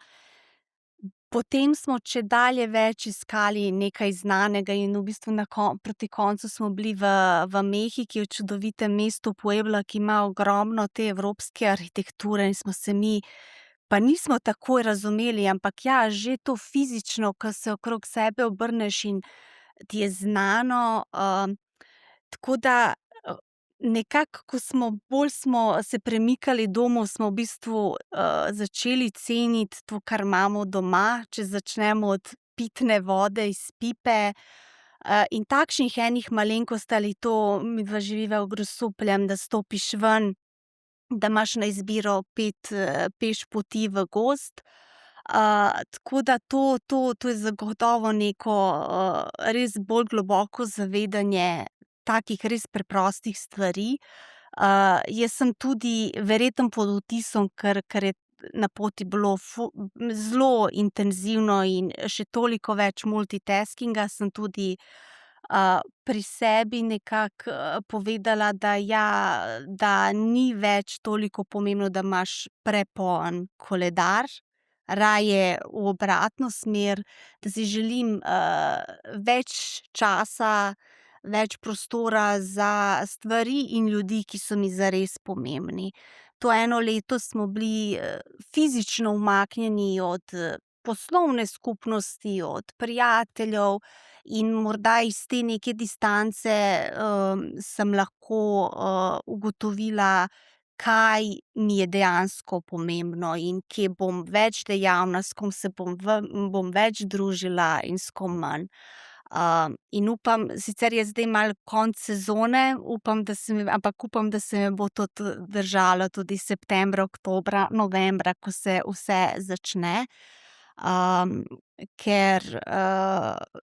Potem smo čedalje več iskali nekaj znanega in v bistvu proti koncu smo bili v Mehiki, v čudovitem mestu Puebla, ki ima ogromno te evropske arhitekture in smo se mi pa nismo takoj razumeli, ampak ja, že to fizično, ko se okrog sebe obrneš in ti je znano, tako da nekako, ko smo bolj se premikali domov, smo v bistvu začeli ceniti to, kar imamo doma, če začnemo od pitne vode iz pipe, in takšnih enih malenkosti, ali to midva živiva v Grosupljem, da stopiš ven, da imaš na izbiro 5 pešpoti v gozd. Tako da to je zagotovo neko res bolj globoko zavedanje takih res preprostih stvari. Jaz sem tudi verjetno pod vtisom, ker je na poti bilo zelo intenzivno in še toliko več multitaskinga, sem tudi pri sebi nekako povedala, da ja, da ni več toliko pomembno, da imaš prepoln koledar, raje v obratno smer, da si želim več časa, več prostora za stvari in ljudi, ki so mi zares pomembni. To eno leto smo bili fizično umaknjeni od poslovne skupnosti, od prijateljev in morda iz te neke distance sem lahko ugotovila, kaj mi je dejansko pomembno in kje bom več dejavna, s kom se bom več družila in s kom manj. In upam, sicer je zdaj malo konec sezone, upam, da se me bo to držalo tudi septembra, oktobra, novembra, ko se vse začne. Ker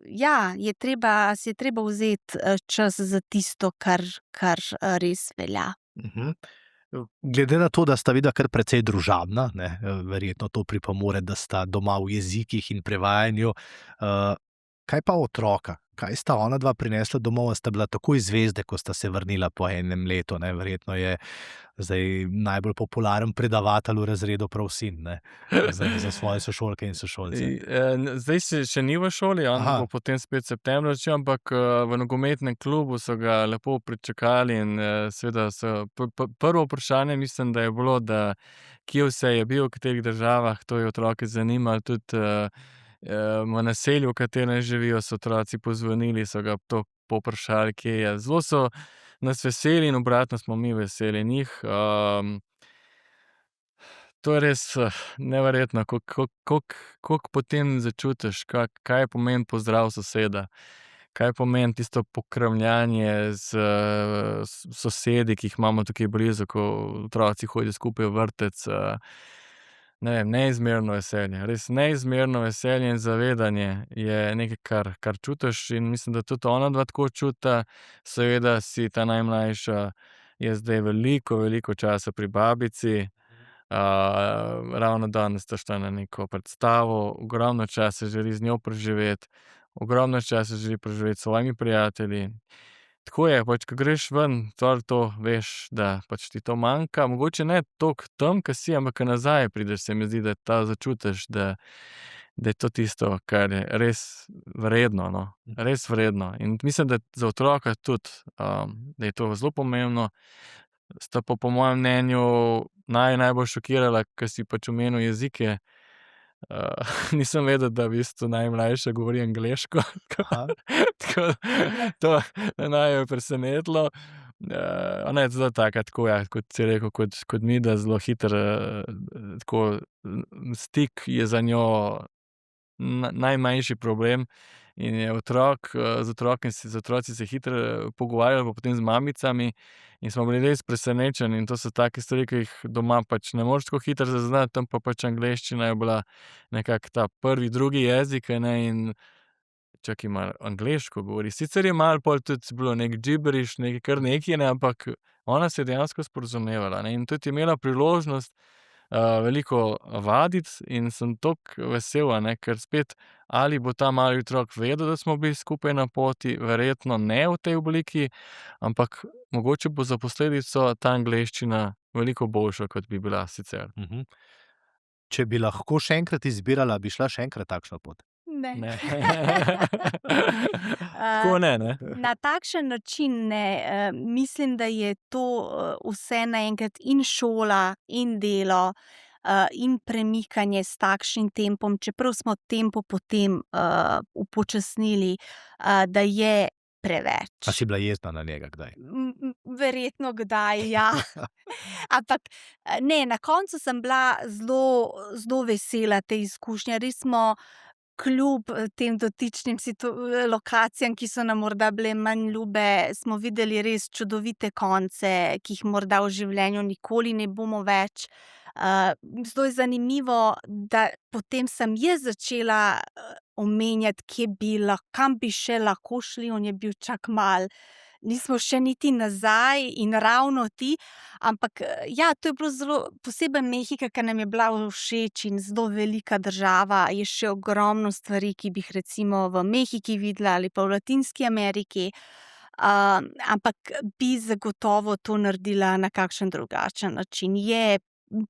ja, si je treba vzeti čas za tisto, kar res velja. Glede na to, da sta vidva kar precej družabna, ne, verjetno to pripomore, da sta doma v jezikih in prevajanju. Kaj pa otroka? Kaj sta onadva prinesla domov? Sta bila takoj zvezde, ko sta se vrnila po enem letu, ne? Verjetno je zdaj najbolj popularen predavatelj v razredu prav sin, ne? Za svoje sošolke in sošolce. Zdaj še ni v šoli, on bo potem spet septembra začel, ampak v nogometnem klubu so ga lepo pričakali in seveda so prvo vprašanje, mislim, da je bilo, da kje vse je bil, v katerih državah, to je otroke zanimalo, tudi v naselju, v katerem živijo, so otroci pozvonili, so ga to povprašali, kje je. Zelo so nas veseli in obratno smo mi veseli njih. To je res neverjetno, koliko potem začutiš, kaj pomeni pozdrav soseda, kaj pomeni tisto pokramljanje s sosedi, ki jih imamo tukaj blizu, ko otroci hodijo skupaj v vrtec. Ne vem, neizmerno veselje, res neizmerno veselje in zavedanje je nekaj, kar čutiš, in mislim, da tudi onadva tako čutita. Seveda si ta najmlajša je zdaj veliko časa pri babici. Ravno danes sta šla na neko predstavo, ogromno časa želi z njo preživeti, ogromno časa želi preživeti s svojimi prijatelji. Tako je, pač, ko greš ven, to veš, da pač ti to manjka, mogoče ne toliko tam, ke si, ampak ko nazaj prideš, se mi zdi, da ta začutiš, da je to tisto, kar je res vredno, no. Res vredno. In mislim, da za otroka tudi, da je to zelo pomembno. Sta pa po mojem mnenju najbolj šokirala, ko si pač omenil jezike. Nisem vedel, da v bistvu najmlajša govori angleško. Tako to naj je presenetilo. Ona je zelo taka, tako, ja, kot si rekel, kot mi, da zelo hitro, tako, stik je za njo najmanjši problem. In je z otroci se hitro pogovarjala, pa potem z mamicami, in smo bili res presenečeni. In to so take stvari, ki jih doma pač ne moreš tako hitro zaznati, tam pa pač angleščina je bila nekako ta prvi, drugi jezik, ne, in čakaj malo, angleško govori. Sicer je malo pol tudi bilo neki gibberish, kar nekaj, ne, ampak ona se je dejansko sporazumevala, ne, in tudi je imela priložnost veliko vaditi in sem toliko vesel, ne, ker spet, ali bo ta mali otrok vedel, da smo bili skupaj na poti, verjetno ne v tej obliki, ampak mogoče bo za posledico ta angleščina veliko boljša, kot bi bila sicer. Če bi lahko še enkrat izbirala, bi šla še enkrat takšno pot? Ne. Tako ne. Na takšen način ne. Mislim, da je to vse naenkrat in šola in delo in premikanje s takšnim tempom, čeprav smo tempo potem upočasnili, da je preveč. A si bila jezna na njega kdaj? Verjetno kdaj, ja. Ampak ne, na koncu sem bila zelo vesela te izkušnje. Res smo kljub tem dotičnim lokacijam, ki so nam morda bile manj ljube, smo videli res čudovite konce, ki jih morda v življenju nikoli ne bomo več. Zelo je zanimivo, da potem sem jaz začela omenjati, kam bi še lahko šli, on je bil čak malo. Nismo še niti nazaj in ravno ti, ampak ja, to je bilo zelo, posebej Mehika, ker nam je bila všeč in zelo velika država, je še ogromno stvari, ki bi jih recimo v Mehiki videla ali pa v Latinski Ameriki, ampak bi zagotovo to naredila na kakšen drugačen način.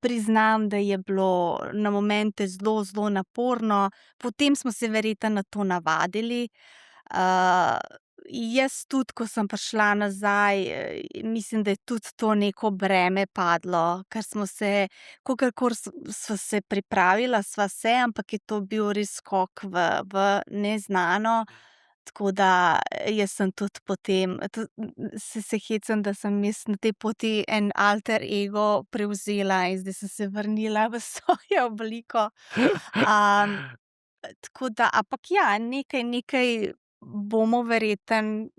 Priznam, da je bilo na momente zelo, zelo naporno, potem smo se verjetno na to navadili. Jaz tudi, ko sem prišla nazaj, mislim, da je tudi to neko breme padlo, ker smo se, kolikor sva se pripravila, sva se, ampak je to bil res skok v neznano. Tako da jaz sem tudi potem, se hecam, da sem jaz na tej poti en alter ego prevzela in zdaj sem se vrnila v svojo obliko. Tako da, ampak ja, nekaj bomo verjetno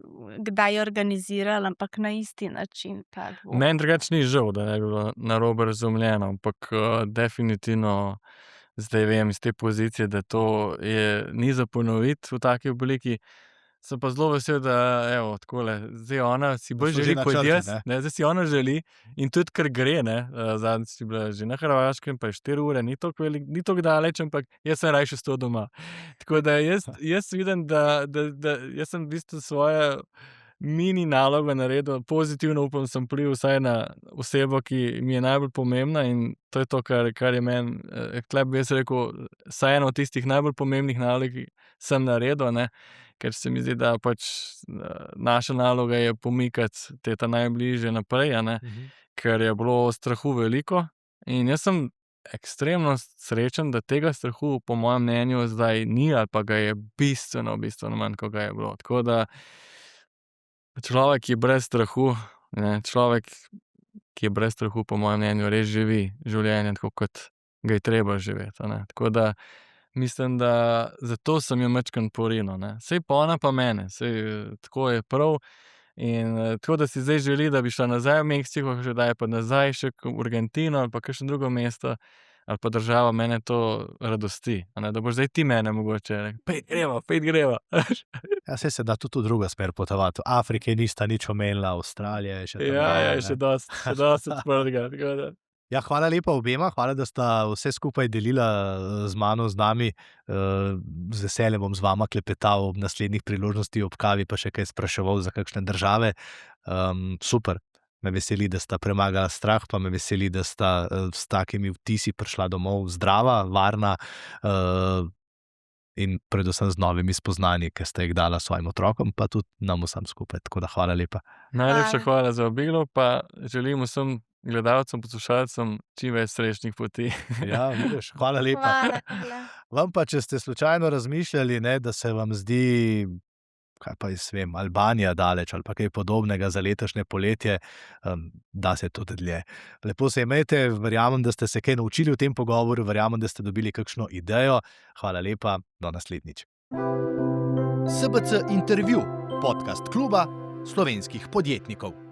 kdaj organizirali, ampak na isti način. Meni drugače ni žal, da ne bi bilo narobe razumljeno, ampak definitivno zdaj vem iz te pozicije, da to ni za ponoviti v taki obliki. Sem pa zelo vesel, da evo, takole, zdaj ona si bolj želi kot jaz, zdaj si ona želi in tudi kar gre, ne, zadnjič si bila že na Hrvaškem, pa je 4 ure, ni toliko daleč, ampak jaz sem rajši 100 doma. Tako da jaz vidim, da jaz sem v bistvu svojo mini nalogo naredil, pozitivno upam, sem vplival vsaj na osebo, ki mi je najbolj pomembna, in to je to, kar je meni, tule bi jaz rekel, vsaj ena od tistih najbolj pomembnih nalog sem naredil, ne. Ker se mi zdi, da pač naša naloga je pomikati te najbližje naprej, a ne, ker je bilo strahu veliko in jaz sem ekstremno srečen, da tega strahu po mojem mnenju zdaj ni ali pa ga je bistveno manj, kot ga je bilo. Tako da človek, ki je brez strahu, ne, človek, ki je brez strahu, po mojem mnenju res živi življenje tako, kot ga je treba živeti, a ne. Tako da mislim, da zato sem jo majčkeno porinil, ne. Saj pa ona pa mene, saj tako je prav. In tako, da si zdaj želi, da bi šla nazaj v Meksiko, že kdaj pa nazaj še v Argentino ali pa kakšno drugo mesto ali pa državo, mene to radosti, a ne, da boš zdaj ti mene mogoče rekel, pojdi greva. Ja, saj se da tudi v drugo smer potovati. Afrike nista nič omenila, Avstralija je še tam. Ja, še dosti odprtega, tako da. Ja, hvala lepa obema, hvala, da sta vse skupaj delila z mano, z nami. Z veseljem bom z vama klepetal ob naslednjih priložnosti, ob kavi pa še kaj spraševal za kakšne države. Super, me veseli, da sta premagala strah, pa me veseli, da sta s takimi vtisi prišla domov zdrava, varna in predvsem z novimi spoznanji, ki ste jih dala svojim otrokom, pa tudi nam vsem skupaj. Tako da hvala lepa. Najlepša hvala za vabilo, pa želim vsem gledalcem, poslušalcem čim več srečnih poti. Ja, vidiš, hvala lepa. Hvala. Vam pa, če ste slučajno razmišljali, ne, da se vam zdi, kaj pa jaz vem, Albanija daleč ali pa kaj podobnega za letošnje poletje, da se tudi dlje. Lepo se imejte, verjamem, da ste se kaj naučili v tem pogovoru, verjamem, da ste dobili kakšno idejo. Hvala lepa, do naslednjič. SBC Intervju, podcast kluba slovenskih podjetnikov.